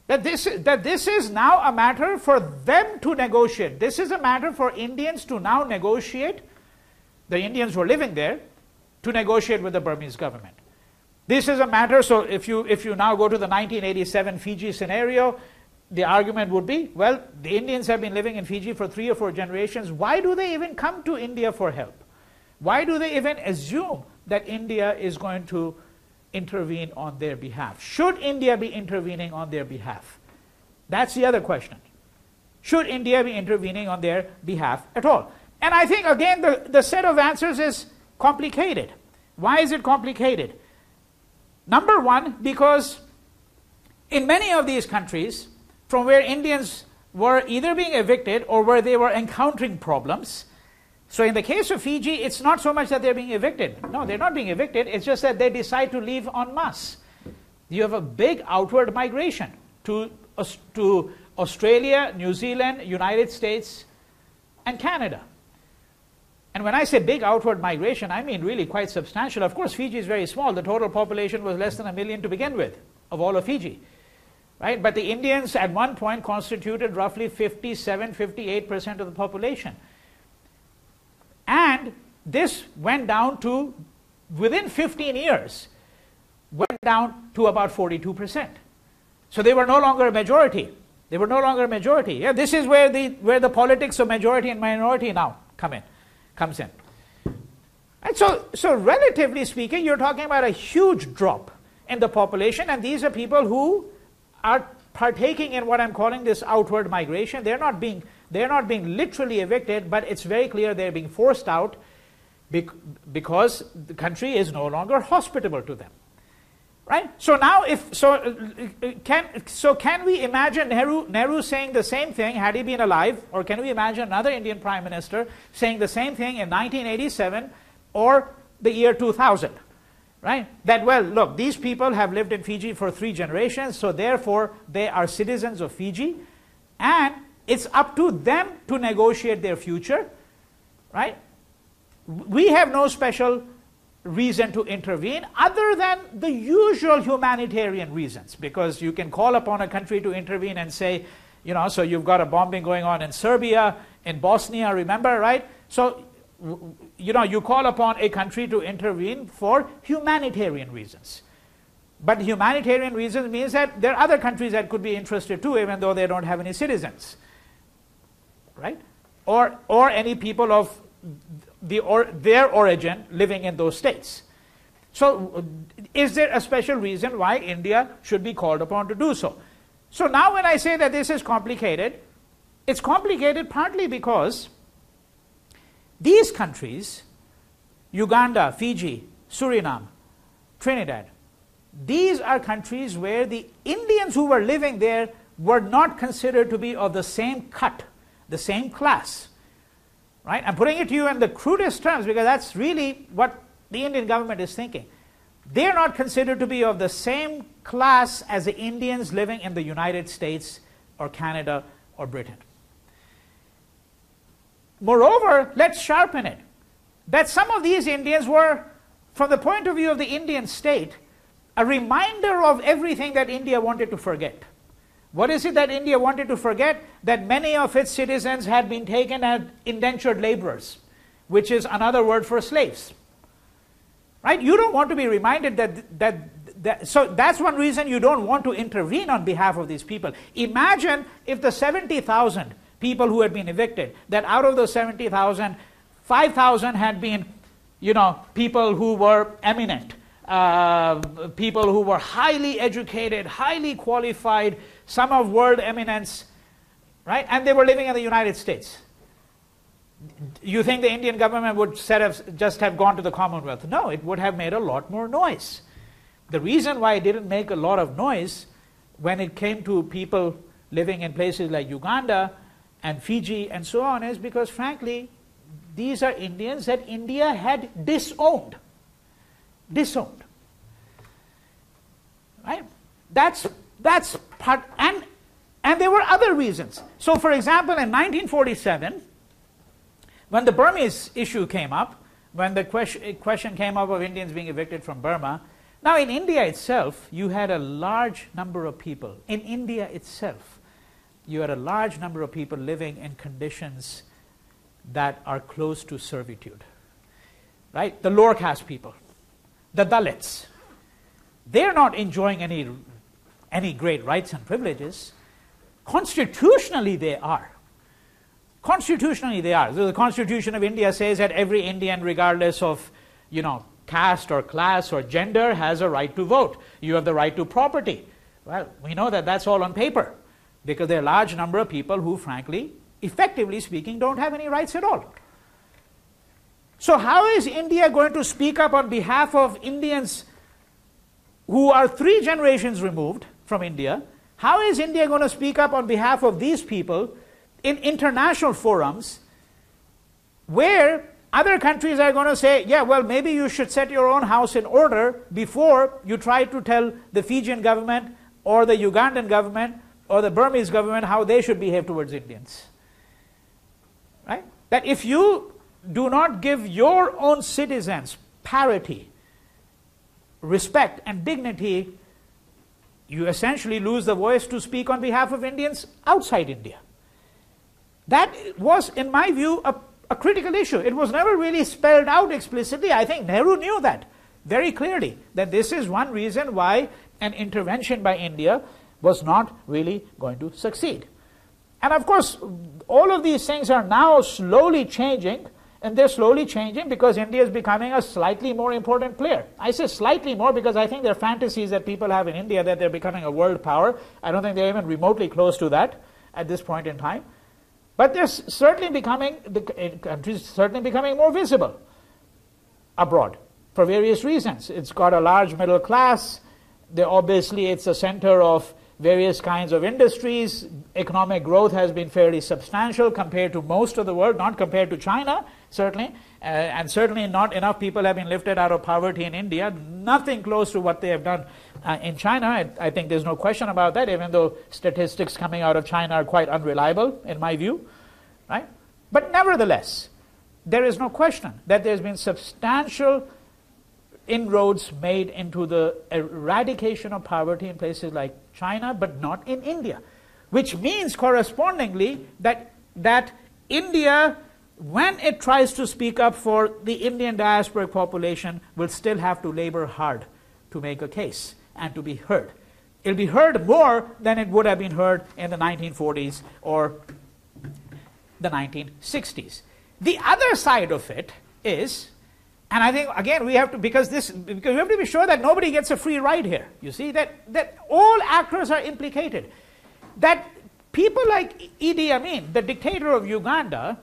That this is now a matter for them to negotiate. This is a matter for Indians to now negotiate, the Indians who are living there, to negotiate with the Burmese government. This is a matter, so if you now go to the 1987 Fiji scenario, the argument would be, well, the Indians have been living in Fiji for 3 or 4 generations. Why do they even come to India for help? Why do they even assume that India is going to intervene on their behalf? Should India be intervening on their behalf? That's the other question. Should India be intervening on their behalf at all? And I think, again, the set of answers is complicated. Why is it complicated? Number one, because in many of these countries, from where Indians were either being evicted or where they were encountering problems. So in the case of Fiji, it's not so much that they're being evicted. No, they're not being evicted. It's just that they decide to leave en masse. You have a big outward migration to Australia, New Zealand, United States, and Canada. And when I say big outward migration, I mean really quite substantial. Of course, Fiji is very small. The total population was less than 1 million to begin with, of all of Fiji. Right? But the Indians at one point constituted roughly 57, 58% of the population. And this went down to, within 15 years, went down to about 42%. So they were no longer a majority. They were no longer a majority. Yeah, this is where the politics of majority and minority now comes in. And so relatively speaking, you're talking about a huge drop in the population, and these are people who are partaking in what I'm calling this outward migration. They're not being literally evicted, but it's very clear they're being forced out because the country is no longer hospitable to them. Right? So now, can we imagine Nehru saying the same thing had he been alive, or can we imagine another Indian Prime Minister saying the same thing in 1987 or the year 2000? Right? That, well, look, these people have lived in Fiji for 3 generations, so therefore they are citizens of Fiji, and it's up to them to negotiate their future. Right? We have no special reason to intervene other than the usual humanitarian reasons, because you can call upon a country to intervene and say, so you've got a bombing going on in Serbia, in Bosnia, remember, right? So you call upon a country to intervene for humanitarian reasons. But humanitarian reasons means that there are other countries that could be interested too, even though they don't have any citizens, right? Or any people of their origin living in those states. So is there a special reason why India should be called upon to do so? So now when I say that this is complicated, it's complicated partly because these countries, Uganda, Fiji, Suriname, Trinidad, these are countries where the Indians who were living there were not considered to be of the same cut, the same class. Right? I'm putting it to you in the crudest terms because that's really what the Indian government is thinking. They're not considered to be of the same class as the Indians living in the United States or Canada or Britain. Moreover, let's sharpen it. That some of these Indians were, from the point of view of the Indian state, a reminder of everything that India wanted to forget. What is it that India wanted to forget? That many of its citizens had been taken as indentured laborers, which is another word for slaves. Right? You don't want to be reminded so that's one reason you don't want to intervene on behalf of these people. Imagine if the 70,000 people who had been evicted, that out of those 70,000, 5,000 had been, people who were eminent, people who were highly educated, highly qualified, some of world eminence, right? And they were living in the United States. You think the Indian government would just have gone to the Commonwealth? No, it would have made a lot more noise. The reason why it didn't make a lot of noise when it came to people living in places like Uganda and Fiji and so on is because, frankly, these are Indians that India had disowned. Disowned. Right? That's part, and there were other reasons. So, for example, in 1947, when the Burmese issue came up, when the question came up of Indians being evicted from Burma, now in India itself, you had a large number of people. In India itself, you had a large number of people living in conditions that are close to servitude. Right? The lower caste people, the Dalits, they're not enjoying any great rights and privileges. Constitutionally, they are. Constitutionally, they are. So the Constitution of India says that every Indian, regardless of, caste or class or gender, has a right to vote. You have the right to property. Well, we know that that's all on paper because there are a large number of people who, frankly, effectively speaking, don't have any rights at all. So how is India going to speak up on behalf of Indians who are 3 generations removed from India? How is India going to speak up on behalf of these people in international forums where other countries are going to say, yeah, well, maybe you should set your own house in order before you try to tell the Fijian government or the Ugandan government or the Burmese government how they should behave towards Indians? Right? That if you do not give your own citizens parity, respect, and dignity, you essentially lose the voice to speak on behalf of Indians outside India. That was, in my view, a critical issue. It was never really spelled out explicitly. I think Nehru knew that very clearly, that this is one reason why an intervention by India was not really going to succeed. And of course, all of these things are now slowly changing, and they're slowly changing because India is becoming a slightly more important player. I say slightly more because I think there are fantasies that people have in India that they're becoming a world power. I don't think they're even remotely close to that at this point in time. But they're certainly becoming, the country's certainly becoming more visible abroad for various reasons. It's got a large middle class. Obviously, it's a center of various kinds of industries. Economic growth has been fairly substantial compared to most of the world, not compared to China, certainly. And certainly not enough people have been lifted out of poverty in India. Nothing close to what they have done in China. I think there's no question about that, even though statistics coming out of China are quite unreliable, in my view. Right? But nevertheless, there is no question that there's been substantial inroads made into the eradication of poverty in places like China, but not in India. Which means correspondingly that India, when it tries to speak up for the Indian diasporic population, will still have to labor hard to make a case and to be heard. It'll be heard more than it would have been heard in the 1940s or the 1960s. The other side of it is, and I think, again, we have to, because we have to be sure that nobody gets a free ride here. You see, that all actors are implicated. That people like Idi Amin, the dictator of Uganda,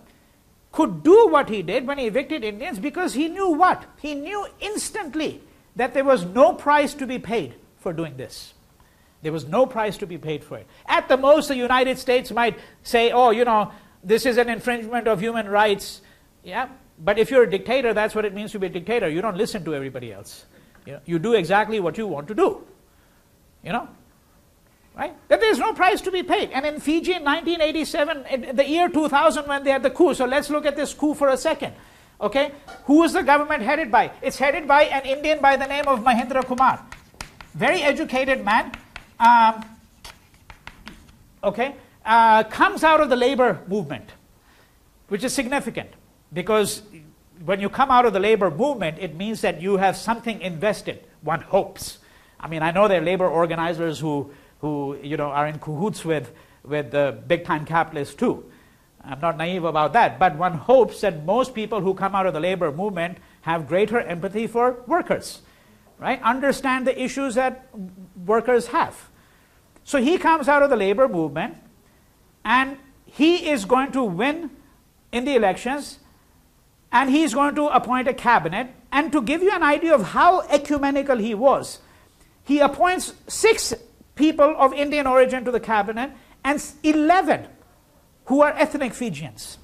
could do what he did when he evicted Indians because he knew what? He knew instantly that there was no price to be paid for doing this. There was no price to be paid for it. At the most, the United States might say, oh, this is an infringement of human rights. Yeah, but if you're a dictator, that's what it means to be a dictator. You don't listen to everybody else. You do exactly what you want to do. Right? That there's no price to be paid. And in Fiji in 1987, in the year 2000 when they had the coup, so let's look at this coup for a second. Okay? Who is the government headed by? It's headed by an Indian by the name of Mahendra Kumar. Very educated man. Comes out of the labor movement, which is significant because when you come out of the labor movement, it means that you have something invested, one hopes. I mean, I know there are labor organizers who are in cahoots with the big-time capitalists too. I'm not naive about that, but one hopes that most people who come out of the labor movement have greater empathy for workers, right? Understand the issues that workers have. So he comes out of the labor movement, and he is going to win in the elections, and he's going to appoint a cabinet. And to give you an idea of how ecumenical he was, he appoints 6 people of Indian origin to the cabinet and 11 who are ethnic Fijians.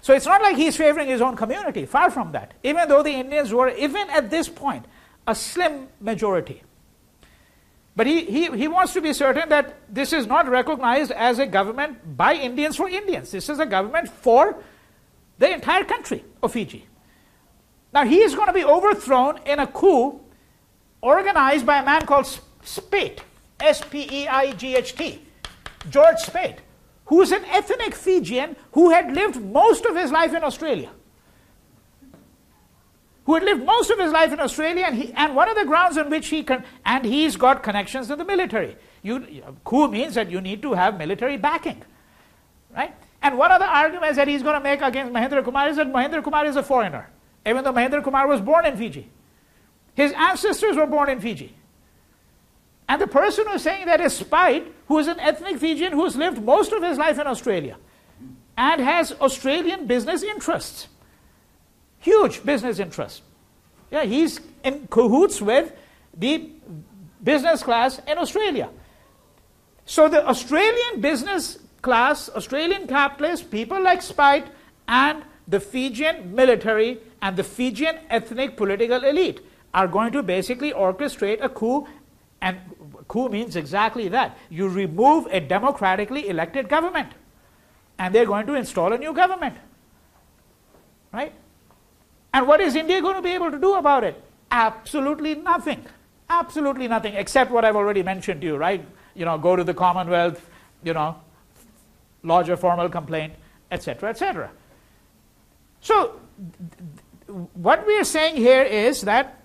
So it's not like he's favoring his own community, far from that, even though the Indians were, even at this point, a slim majority. But he wants to be certain that this is not recognized as a government by Indians for Indians. This is a government for the entire country of Fiji. Now he is going to be overthrown in a coup organized by a man called Speight, S-P-E-I-G-H-T, George Speight, who is an ethnic Fijian who had lived most of his life in Australia. And one of the grounds on which he's got connections in the military. Coup means that you need to have military backing, right? And one of the arguments that he's going to make against Mahendra Kumar is that Mahendra Kumar is a foreigner, even though Mahendra Kumar was born in Fiji. His ancestors were born in Fiji. And the person who's saying that is Speight, who is an ethnic Fijian who's lived most of his life in Australia and has Australian business interests. Huge business interests. Yeah, he's in cahoots with the business class in Australia. So the Australian business class, Australian capitalists, people like Speight, and the Fijian military and the Fijian ethnic political elite are going to basically orchestrate a coup. And coup means exactly that. You remove a democratically elected government, and they're going to install a new government, right? And what is India going to be able to do about it? Absolutely nothing. Absolutely nothing, except what I've already mentioned to you, right? Go to the Commonwealth, lodge a formal complaint, etc., etc. So what we are saying here is that,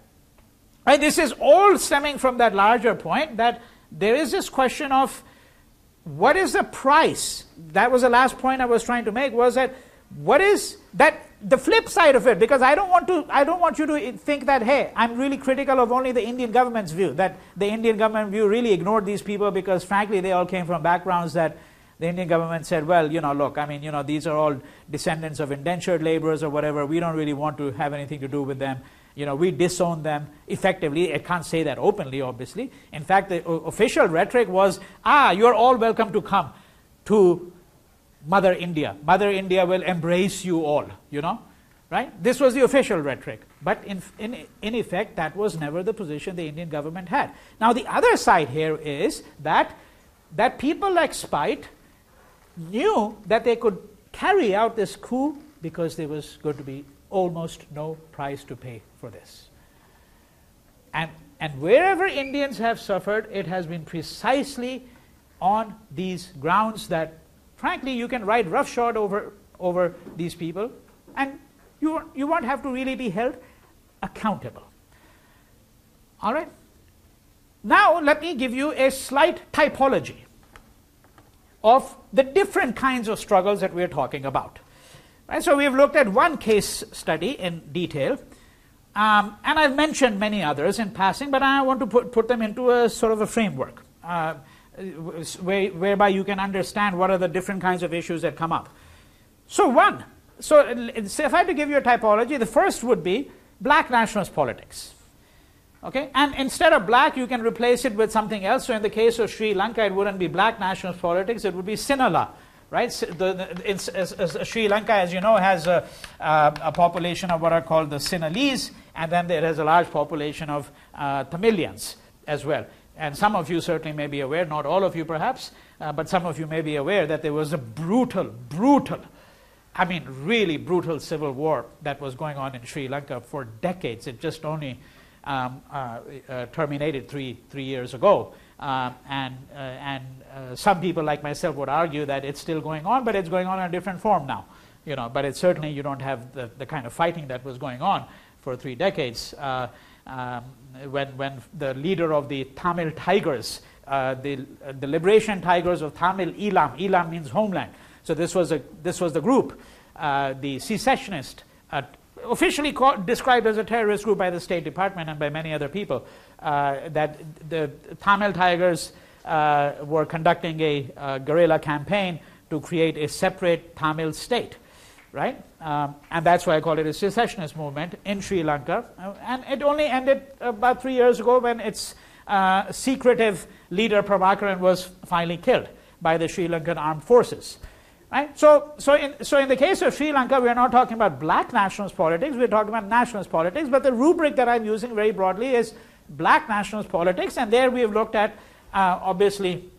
and this is all stemming from that larger point, that there is this question of what is the price. That was the last point I was trying to make, was that what is that the flip side of it, because I don't want you to think that, hey, I'm really critical of only the Indian government's view, that the Indian government view really ignored these people because frankly they all came from backgrounds that the Indian government said, well, look, I mean, these are all descendants of indentured laborers or whatever, we don't really want to have anything to do with them. We disown them effectively. I can't say that openly, obviously. In fact, the official rhetoric was, you're all welcome to come to Mother India. Mother India will embrace you all, right? This was the official rhetoric. But in effect, that was never the position the Indian government had. Now, the other side here is that people like Speight knew that they could carry out this coup because there was going to be almost no price to pay for this. And wherever Indians have suffered, it has been precisely on these grounds that, frankly, you can ride roughshod over these people, and you won't have to really be held accountable. All right? Now, let me give you a slight typology of the different kinds of struggles that we're talking about. Right, so we've looked at one case study in detail, and I've mentioned many others in passing, but I want to put them into a sort of a framework whereby you can understand what are the different kinds of issues that come up. So if I had to give you a typology, the first would be black nationalist politics. Okay, and instead of black, you can replace it with something else. So in the case of Sri Lanka, it wouldn't be black nationalist politics, it would be Sinhala. Right, Sri Lanka, as you know, has a population of what are called the Sinhalese, and then there is a large population of Tamilians as well. And some of you certainly may be aware, not all of you perhaps, but some of you may be aware that there was a brutal, really brutal civil war that was going on in Sri Lanka for decades. It just only terminated three years ago. Some people like myself would argue that it's still going on, but it's going on in a different form now. But it's certainly, you don't have the kind of fighting that was going on for 3 decades when the leader of the Tamil Tigers, the liberation tigers of Tamil, Elam means homeland. So this was the group, the secessionist officially described as a terrorist group by the State Department and by many other people, that the Tamil Tigers were conducting a guerrilla campaign to create a separate Tamil state, right? And that's why I call it a secessionist movement in Sri Lanka. And it only ended about 3 years ago when its secretive leader Prabhakaran was finally killed by the Sri Lankan armed forces. Right? So in the case of Sri Lanka, we are not talking about black nationalist politics, we're talking about nationalist politics, but the rubric that I'm using very broadly is black nationalist politics, and there we have looked at obviously,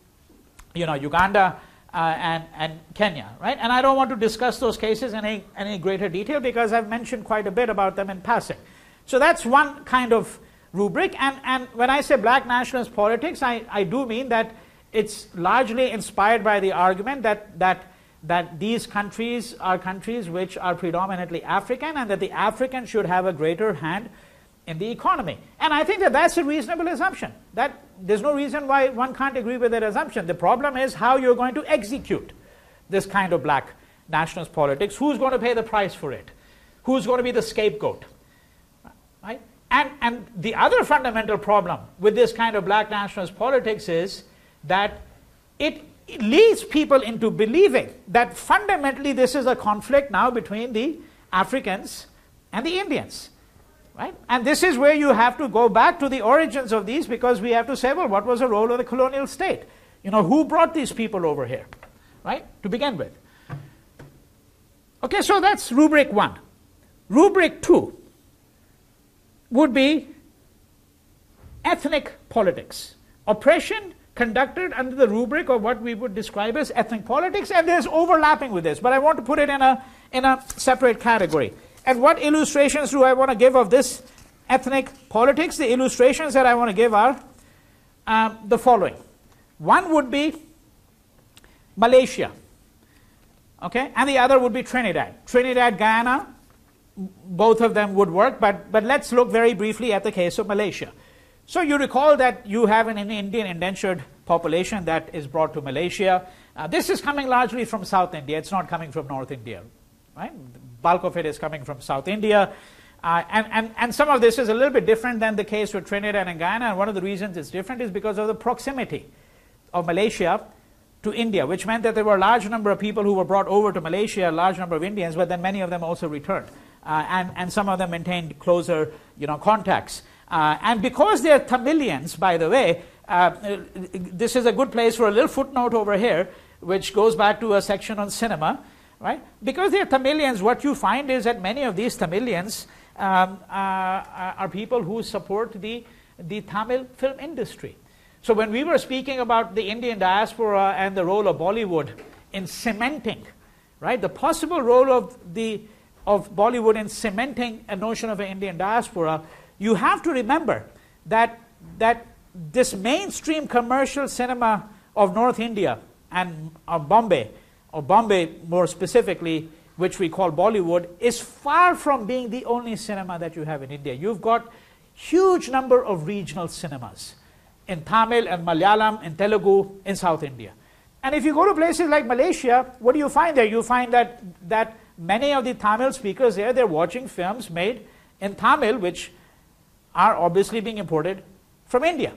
Uganda and Kenya, right? And I don't want to discuss those cases in any greater detail because I've mentioned quite a bit about them in passing. So that's one kind of rubric, and when I say black nationalist politics, I do mean that it's largely inspired by the argument that these countries are countries which are predominantly African, and that the African should have a greater hand in the economy. And I think that that's a reasonable assumption. That there's no reason why one can't agree with that assumption. The problem is how you're going to execute this kind of black nationalist politics. Who's going to pay the price for it? Who's going to be the scapegoat? Right? And the other fundamental problem with this kind of black nationalist politics is that it leads people into believing that fundamentally this is a conflict now between the Africans and the Indians, right? And this is where you have to go back to the origins of these, because we have to say, well, what was the role of the colonial state? Who brought these people over here, right, to begin with? Okay, so that's rubric 1. Rubric 2 would be ethnic politics. Oppression conducted under the rubric of what we would describe as ethnic politics, and there's overlapping with this, but I want to put it in a separate category. And what illustrations do I want to give of this ethnic politics? The illustrations that I want to give are the following. One would be Malaysia, okay, and the other would be Trinidad. Trinidad, Guyana, both of them would work, but let's look very briefly at the case of Malaysia. So you recall that you have an Indian indentured population that is brought to Malaysia. This is coming largely from South India. It's not coming from North India, right? The bulk of it is coming from South India. And some of this is a little bit different than the case with Trinidad and Guyana. And one of the reasons it's different is because of the proximity of Malaysia to India, which meant that there were a large number of people who were brought over to Malaysia, a large number of Indians, but then many of them also returned. And some of them maintained closer contacts. And because they're Tamilians, by the way, this is a good place for a little footnote over here, which goes back to a section on cinema, right? Because they're Tamilians, what you find is that many of these Tamilians are people who support the Tamil film industry. So when we were speaking about the Indian diaspora and the role of Bollywood in cementing, right, the possible role of Bollywood in cementing a notion of an Indian diaspora, you have to remember that this mainstream commercial cinema of North India and of Bombay, or Bombay more specifically, which we call Bollywood, is far from being the only cinema that you have in India. You've got huge number of regional cinemas in Tamil and Malayalam, in Telugu, in South India. And if you go to places like Malaysia, what do you find there? You find that many of the Tamil speakers there, they're watching films made in Tamil, which are obviously being imported from India,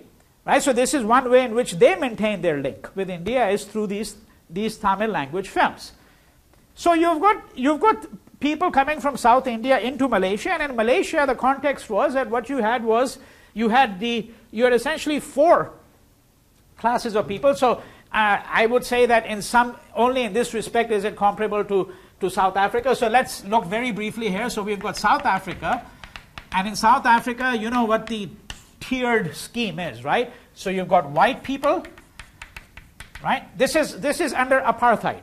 right? So this is one way in which they maintain their link with India, is through these Tamil language films. So you've got people coming from South India into Malaysia, and in Malaysia the context was that what you had was you had essentially 4 classes of people. So I would say that only in this respect is it comparable to South Africa. So let's look very briefly here. So we've got South Africa. And in South Africa, you know what the tiered scheme is, right? So you've got white people, right? This is under apartheid,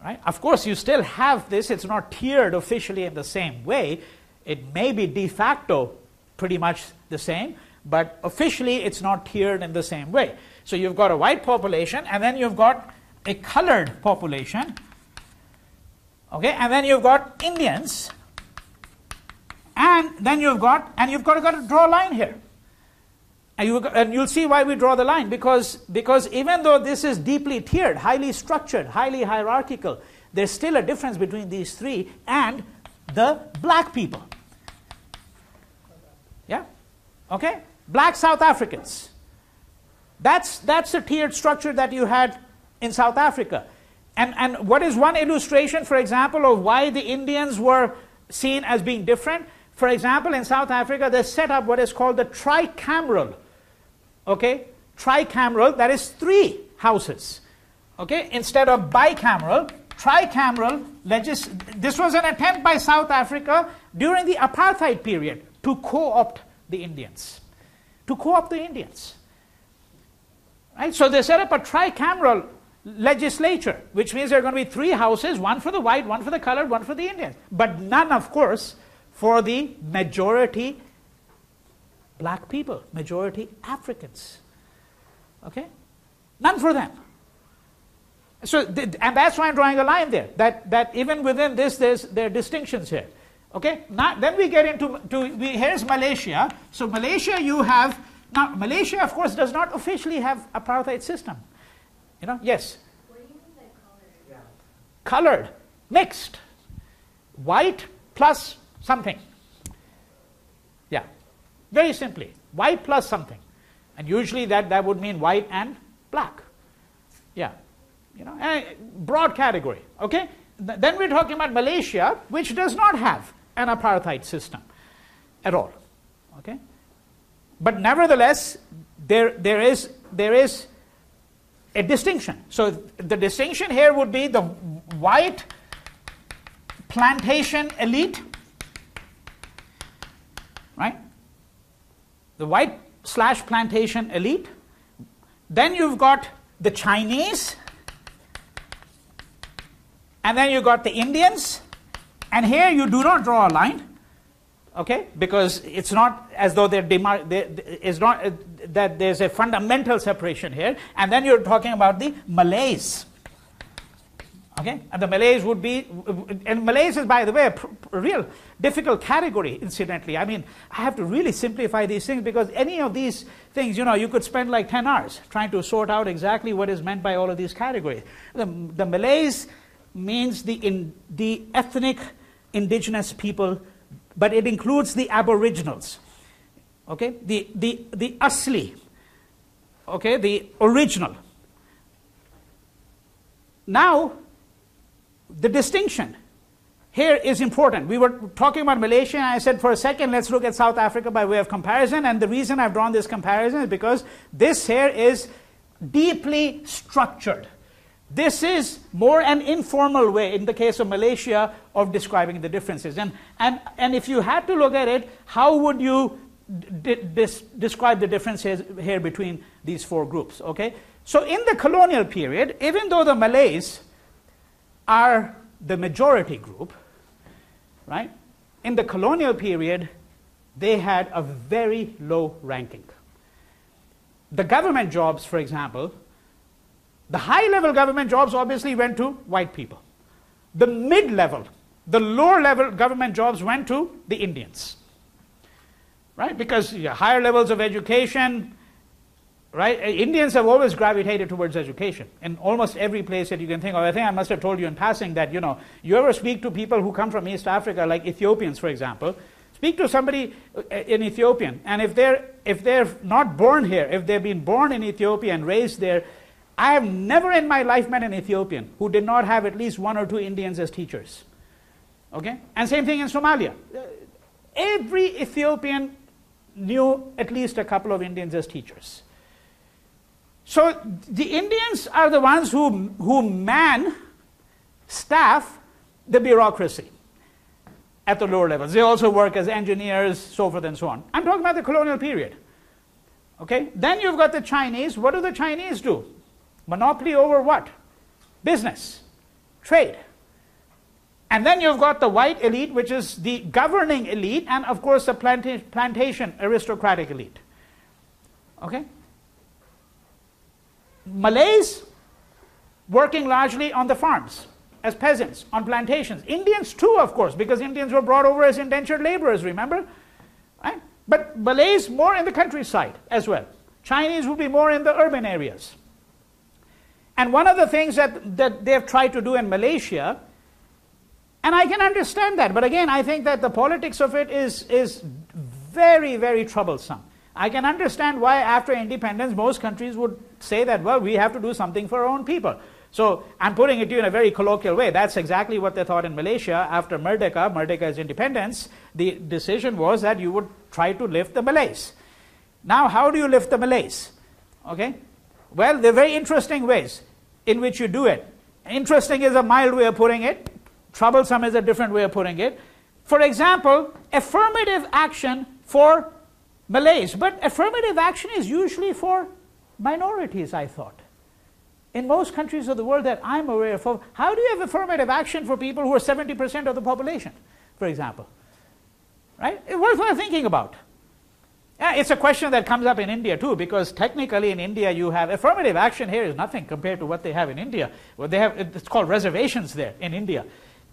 right? Of course, you still have this. It's not tiered officially in the same way. It may be de facto pretty much the same, but officially it's not tiered in the same way. So you've got a white population, and then you've got a colored population, okay? And then you've got Indians. And then you've got to draw a line here. And you'll see why we draw the line, because even though this is deeply tiered, highly structured, highly hierarchical, there's still a difference between these three, and the black people. Yeah? Okay? Black South Africans. That's the tiered structure that you had in South Africa. And what is one illustration, for example, of why the Indians were seen as being different? For example, in South Africa, they set up what is called the tricameral. Okay? Tricameral, that is 3 houses. Okay? Instead of bicameral, tricameral this was an attempt by South Africa during the apartheid period to co-opt the Indians. To co-opt the Indians. Right? So they set up a tricameral legislature, which means there are going to be 3 houses, one for the white, one for the colored, one for the Indians. But none, of course, for the majority black people, majority Africans. Okay? None for them. So, and that's why I'm drawing a line there, that even within this, there are distinctions here. Okay? Now, then we get into, here's Malaysia. So Malaysia you have, now Malaysia of course does not officially have apartheid system. You know, yes? What do you mean by colored? Yeah. Colored, mixed, white plus something. Yeah, very simply, white plus something. And usually that would mean white and black. Yeah, you know, a broad category, okay? Then we're talking about Malaysia, which does not have an apartheid system at all, okay? But nevertheless, there is a distinction. So the distinction here would be the white plantation elite, right? The white / plantation elite. Then you've got the Chinese, and then you've got the Indians, and here you do not draw a line, okay? Because it's not as though it's not that there's a fundamental separation here. And then you're talking about the Malays, okay? And the Malays would be, and Malays is, by the way, a real difficult category, incidentally. I mean, I have to really simplify these things, because any of these things, you know, you could spend like 10 hours trying to sort out exactly what is meant by all of these categories. The Malays means the ethnic indigenous people, but it includes the aboriginals, okay? The asli, okay, the original. Now, the distinction here is important. We were talking about Malaysia, and I said for a second, let's look at South Africa by way of comparison. And the reason I've drawn this comparison is because this here is deeply structured. This is more an informal way, in the case of Malaysia, of describing the differences. And if you had to look at it, how would you describe the differences here between these 4 groups? Okay? So in the colonial period, even though the Malays are the majority group, right? In the colonial period, they had a very low ranking. The government jobs, for example, the high-level government jobs obviously went to white people. The mid-level, the lower-level government jobs went to the Indians, right? Because higher levels of education, right? Indians have always gravitated towards education in almost every place that you can think of. I think I must have told you in passing that, you know, you ever speak to people who come from East Africa, like Ethiopians, for example, speak to somebody in Ethiopian, and if they're not born here, if they've been born in Ethiopia and raised there, I have never in my life met an Ethiopian who did not have at least 1 or 2 Indians as teachers. Okay? And same thing in Somalia. Every Ethiopian knew at least a couple of Indians as teachers. So the Indians are the ones who staff the bureaucracy at the lower levels. They also work as engineers, so forth and so on. I'm talking about the colonial period. Okay? Then you've got the Chinese. What do the Chinese do? Monopoly over what? Business, trade. And then you've got the white elite, which is the governing elite, and of course the plantation aristocratic elite. Okay? Malays working largely on the farms as peasants, on plantations. Indians too, of course, because Indians were brought over as indentured laborers, remember? Right? But Malays more in the countryside as well. Chinese would be more in the urban areas. And one of the things that they've tried to do in Malaysia And I can understand that. But again, I think that the politics of it is very, very troublesome. I can understand why after independence most countries would say that, well, we have to do something for our own people. So I'm putting it to you in a very colloquial way. That's exactly what they thought in Malaysia after Merdeka's independence. The decision was that you would try to lift the Malays. Now, how do you lift the Malays? Okay? Well, there are very interesting ways in which you do it. Interesting is a mild way of putting it. Troublesome is a different way of putting it. For example, affirmative action for Malays. But affirmative action is usually for minorities, I thought. In most countries of the world that I'm aware of, how do you have affirmative action for people who are 70% of the population, for example? Right? It's worthwhile thinking about. It's a question that comes up in India too, because technically in India you have affirmative action here is nothing compared to what they have in India. What they have, it's called reservations there in India.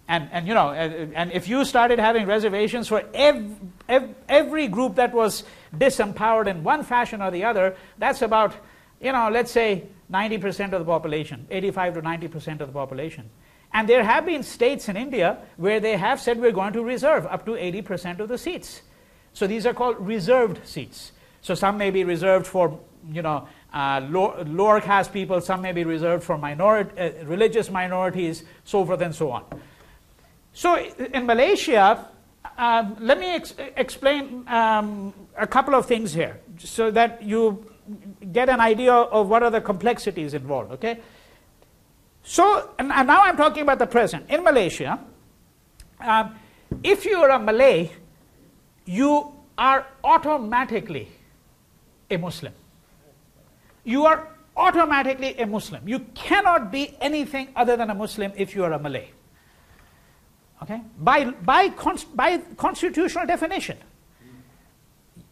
And you know, and if you started having reservations for every group that was disempowered in one fashion or the other, that's about, you know, let's say 90% of the population, 85 to 90% of the population. And there have been states in India where they have said we're going to reserve up to 80% of the seats. So these are called reserved seats. So some may be reserved for, you know, lower caste people, some may be reserved for religious minorities, so forth and so on. So in Malaysia, let me explain a couple of things here so that you get an idea of what are the complexities involved, okay? So, and now I'm talking about the present. In Malaysia, if you are a Malay, you are automatically a Muslim. You are automatically a Muslim. You cannot be anything other than a Muslim if you are a Malay. Okay? By constitutional definition.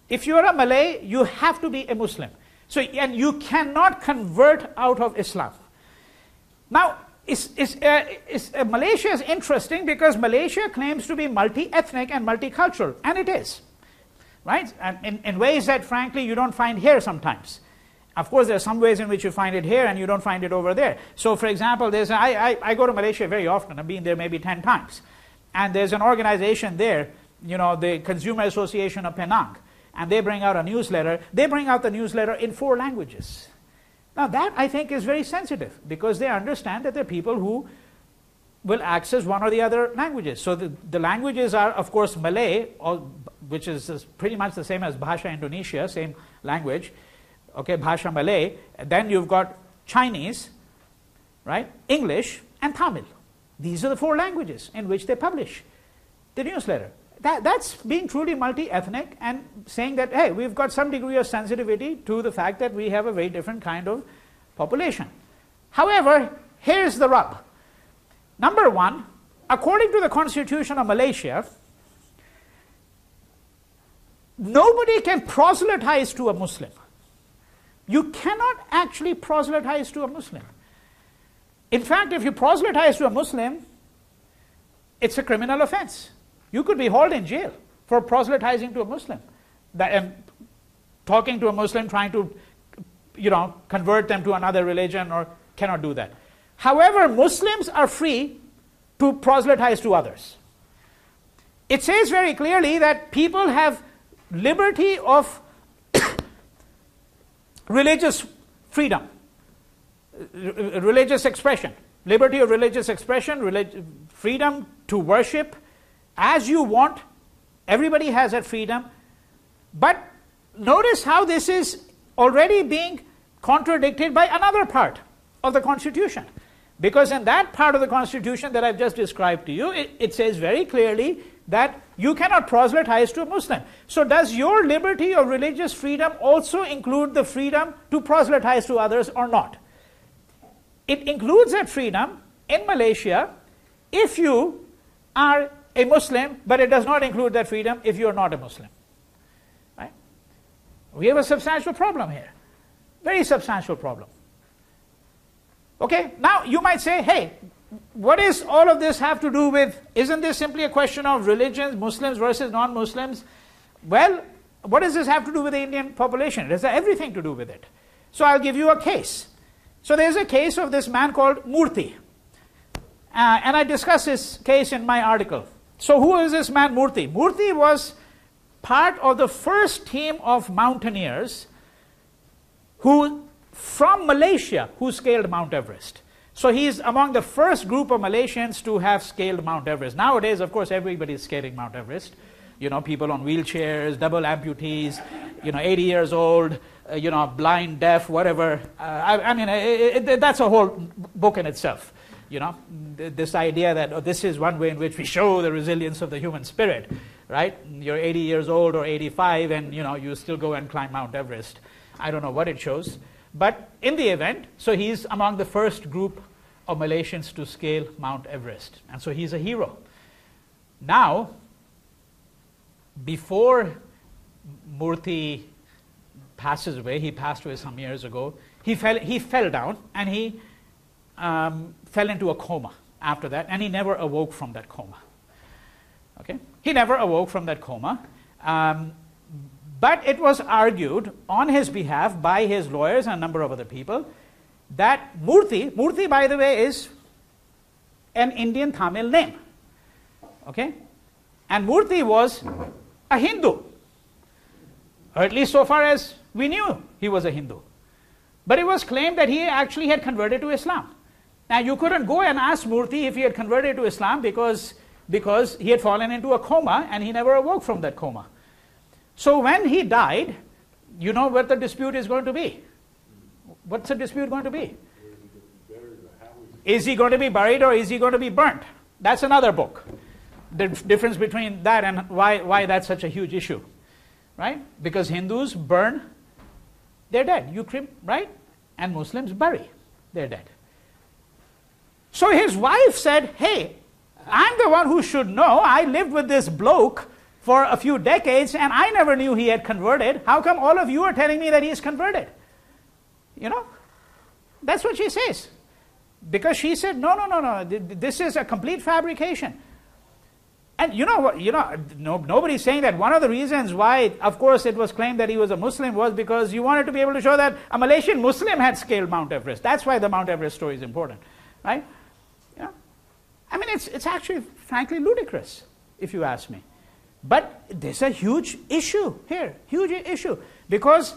If you are a Malay, you have to be a Muslim. So, and you cannot convert out of Islam. Now, Malaysia is interesting because Malaysia claims to be multi-ethnic and multicultural, and it is, right? And in ways that, frankly, you don't find here sometimes. Of course, there are some ways in which you find it here and you don't find it over there. So, for example, I go to Malaysia very often. I've been there maybe 10 times. And there's an organization there, you know, the Consumer Association of Penang, and they bring out a newsletter. They bring out the newsletter in 4 languages. Now that, I think, is very sensitive because they understand that there are people who will access one or the other languages. So the languages are, of course, Malay, which is pretty much the same as Bhasha Indonesia, same language, okay, Bhasha Malay. Then you've got Chinese, right, English, and Tamil. These are the 4 languages in which they publish the newsletter. That's being truly multi-ethnic and saying that, hey, we've got some degree of sensitivity to the fact that we have a very different kind of population. However, here's the rub. Number one, according to the Constitution of Malaysia, nobody can proselytize to a Muslim. You cannot actually proselytize to a Muslim. In fact, if you proselytize to a Muslim, it's a criminal offense. You could be hauled in jail for proselytizing to a Muslim and talking to a Muslim, trying to, you know, convert them to another religion, or cannot do that. However, Muslims are free to proselytize to others. It says very clearly that people have liberty of religious freedom, religious expression, liberty of religious expression, freedom to worship as you want. Everybody has that freedom. But notice how this is already being contradicted by another part of the Constitution. Because in that part of the Constitution that I've just described to you, it says very clearly that you cannot proselytize to a Muslim. So does your liberty of religious freedom also include the freedom to proselytize to others or not? It includes that freedom in Malaysia if you are a Muslim, but it does not include that freedom if you are not a Muslim. Right? We have a substantial problem here. Very substantial problem. Okay, now you might say, hey, what does all of this have to do with, isn't this simply a question of religions, Muslims versus non-Muslims? Well, what does this have to do with the Indian population? It has everything to do with it. So I'll give you a case. So there's a case of this man called Murthy. And I discuss this case in my article. So who is this man Murthy? Murthy was part of the first team of mountaineers from Malaysia who scaled Mount Everest. So he's among the first group of Malaysians to have scaled Mount Everest. Nowadays, of course, everybody is scaling Mount Everest. People on wheelchairs, double amputees, 80 years old, blind, deaf, whatever. That's a whole book in itself. This idea that this is one way in which we show the resilience of the human spirit, right? You're 80 years old or 85 and, you still go and climb Mount Everest. I don't know what it shows. But in the event, so he's among the first group of Malaysians to scale Mount Everest. And so he's a hero. Now, before Murthy passes away, he passed away some years ago, he fell down and he fell into a coma after that, and he never awoke from that coma. Okay? He never awoke from that coma. But it was argued on his behalf by his lawyers and a number of other people that Murthy, by the way, is an Indian Tamil name. Okay? And Murthy was a Hindu, or at least so far as we knew he was a Hindu. But it was claimed that he actually had converted to Islam. Now, you couldn't go and ask Murthy if he had converted to Islam because he had fallen into a coma and he never awoke from that coma. So when he died, you know what the dispute is going to be. What's the dispute going to be? Is he going to be buried or is he going to be burnt? That's another book. The difference between that and why that's such a huge issue. Right? Because Hindus burn their dead. Right? And Muslims bury their dead. So his wife said, hey, I'm the one who should know. I lived with this bloke for a few decades and I never knew he had converted. How come all of you are telling me that he is converted? That's what she says. Because she said, no, this is a complete fabrication. And nobody's saying that one of the reasons why, of course, it was claimed that he was a Muslim was because you wanted to be able to show that a Malaysian Muslim had scaled Mount Everest. That's why the Mount Everest story is important, right? It's actually, frankly, ludicrous, if you ask me. But there's a huge issue here, huge issue, because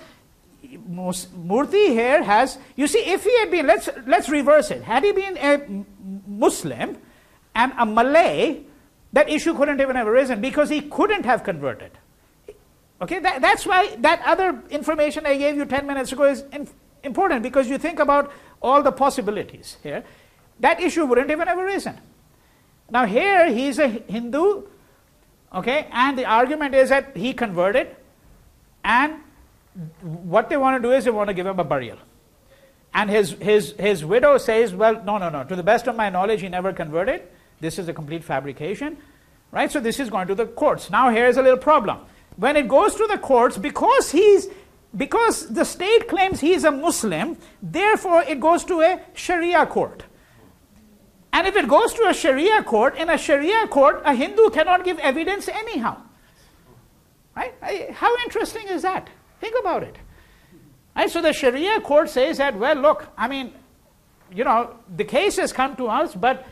Murthy here has, you see, if he had been, let's reverse it. Had he been a Muslim and a Malay, that issue couldn't even have arisen because he couldn't have converted. Okay, that's why that other information I gave you 10 minutes ago is important, because you think about all the possibilities here. That issue wouldn't even have arisen. Now here he's a Hindu, okay, and the argument is that he converted, and what they want to do is they want to give him a burial. And his widow says, well, no, to the best of my knowledge he never converted. This is a complete fabrication, right? So this is going to the courts. Now here's a little problem. When it goes to the courts, because the state claims he's a Muslim, therefore it goes to a Sharia court. And if it goes to a Sharia court, in a Sharia court, a Hindu cannot give evidence anyhow. Right? How interesting is that? Think about it. Right? So the Sharia court says that, well, look, the case has come to us, but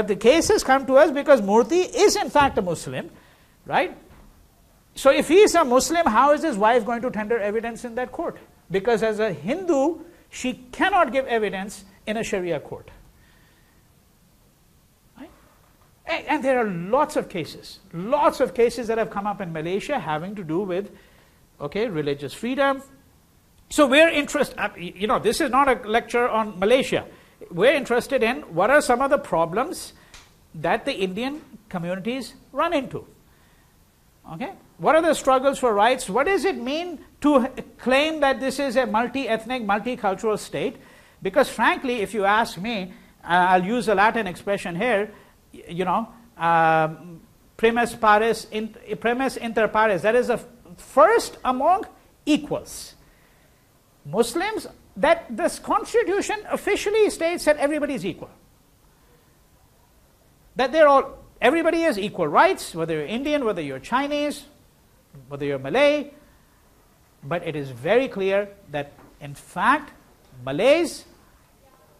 the case has come to us because Murthy is in fact a Muslim, right? So if he is a Muslim, how is his wife going to tender evidence in that court? Because as a Hindu, she cannot give evidence in a Sharia court. Right? And there are lots of cases that have come up in Malaysia having to do with, religious freedom. So we're interested, this is not a lecture on Malaysia. We're interested in what are some of the problems that the Indian communities run into. Okay? What are the struggles for rights? What does it mean to claim that this is a multi-ethnic, multicultural state? Because frankly, if you ask me, I'll use a Latin expression here, primus inter pares, that is the first among equals. Muslims, that this constitution officially states that everybody is equal. That everybody has equal rights, whether you're Indian, whether you're Chinese, whether you're Malay. But it is very clear that, in fact, Malays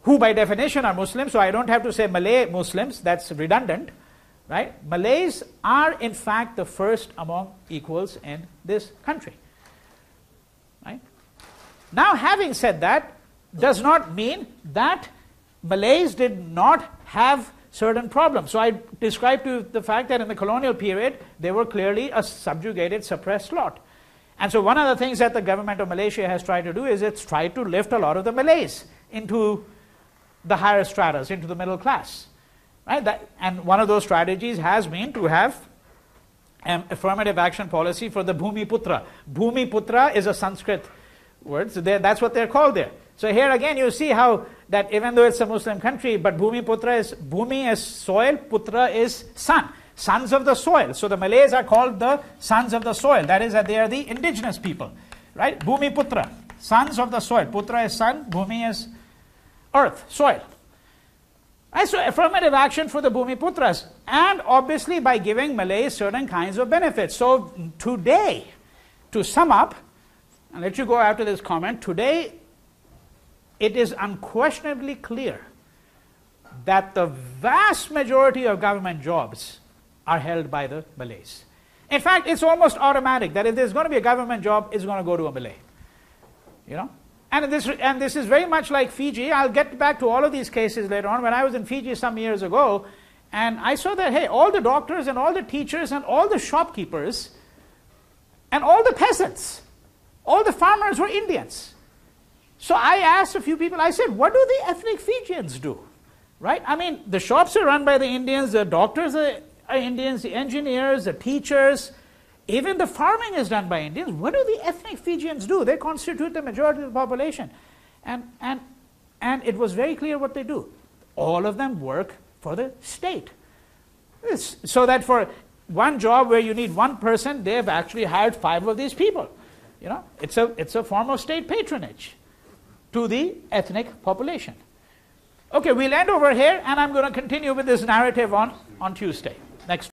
who by definition are Muslims, so I don't have to say Malay Muslims, that's redundant, right? Malays are in fact the first among equals in this country, right? Now, having said that, does not mean that Malays did not have certain problems. So I described to you the fact that in the colonial period, they were clearly a subjugated, suppressed lot. And so one of the things that the government of Malaysia has tried to do is it's tried to lift a lot of the Malays into the higher stratas, into the middle class. Right? And one of those strategies has been to have an affirmative action policy for the Bhumi Putra. Bhumi Putra is a Sanskrit word, so that's what they're called there. So here again you see how that even though it's a Muslim country, but Bhumi Putra is, Bhumi is soil, Putra is son. Sons of the soil. So the Malays are called the sons of the soil. That is that they are the indigenous people. Right? Bhumi Putra, sons of the soil. Putra is son, Bhumi is earth, soil. Right? So affirmative action for the Bhumi Putras. And obviously by giving Malays certain kinds of benefits. So today, to sum up, and let you go after this comment, today it is unquestionably clear that the vast majority of government jobs are held by the Malays. In fact, it's almost automatic that if there's going to be a government job, it's going to go to a Malay. You know? And this is very much like Fiji. I'll get back to all of these cases later on. When I was in Fiji some years ago, and I saw that, hey, all the doctors and all the teachers and all the shopkeepers and all the peasants, all the farmers were Indians. So I asked a few people, I said, what do the ethnic Fijians do? Right? I mean, the shops are run by the Indians, the doctors are Indians, the engineers, the teachers, even the farming is done by Indians. What do the ethnic Fijians do? They constitute the majority of the population. And it was very clear what they do. All of them work for the state. So that for one job where you need one person, they've actually hired 5 of these people. You know, it's a form of state patronage to the ethnic population. Okay, we'll end over here, and I'm going to continue with this narrative on Tuesday. Next.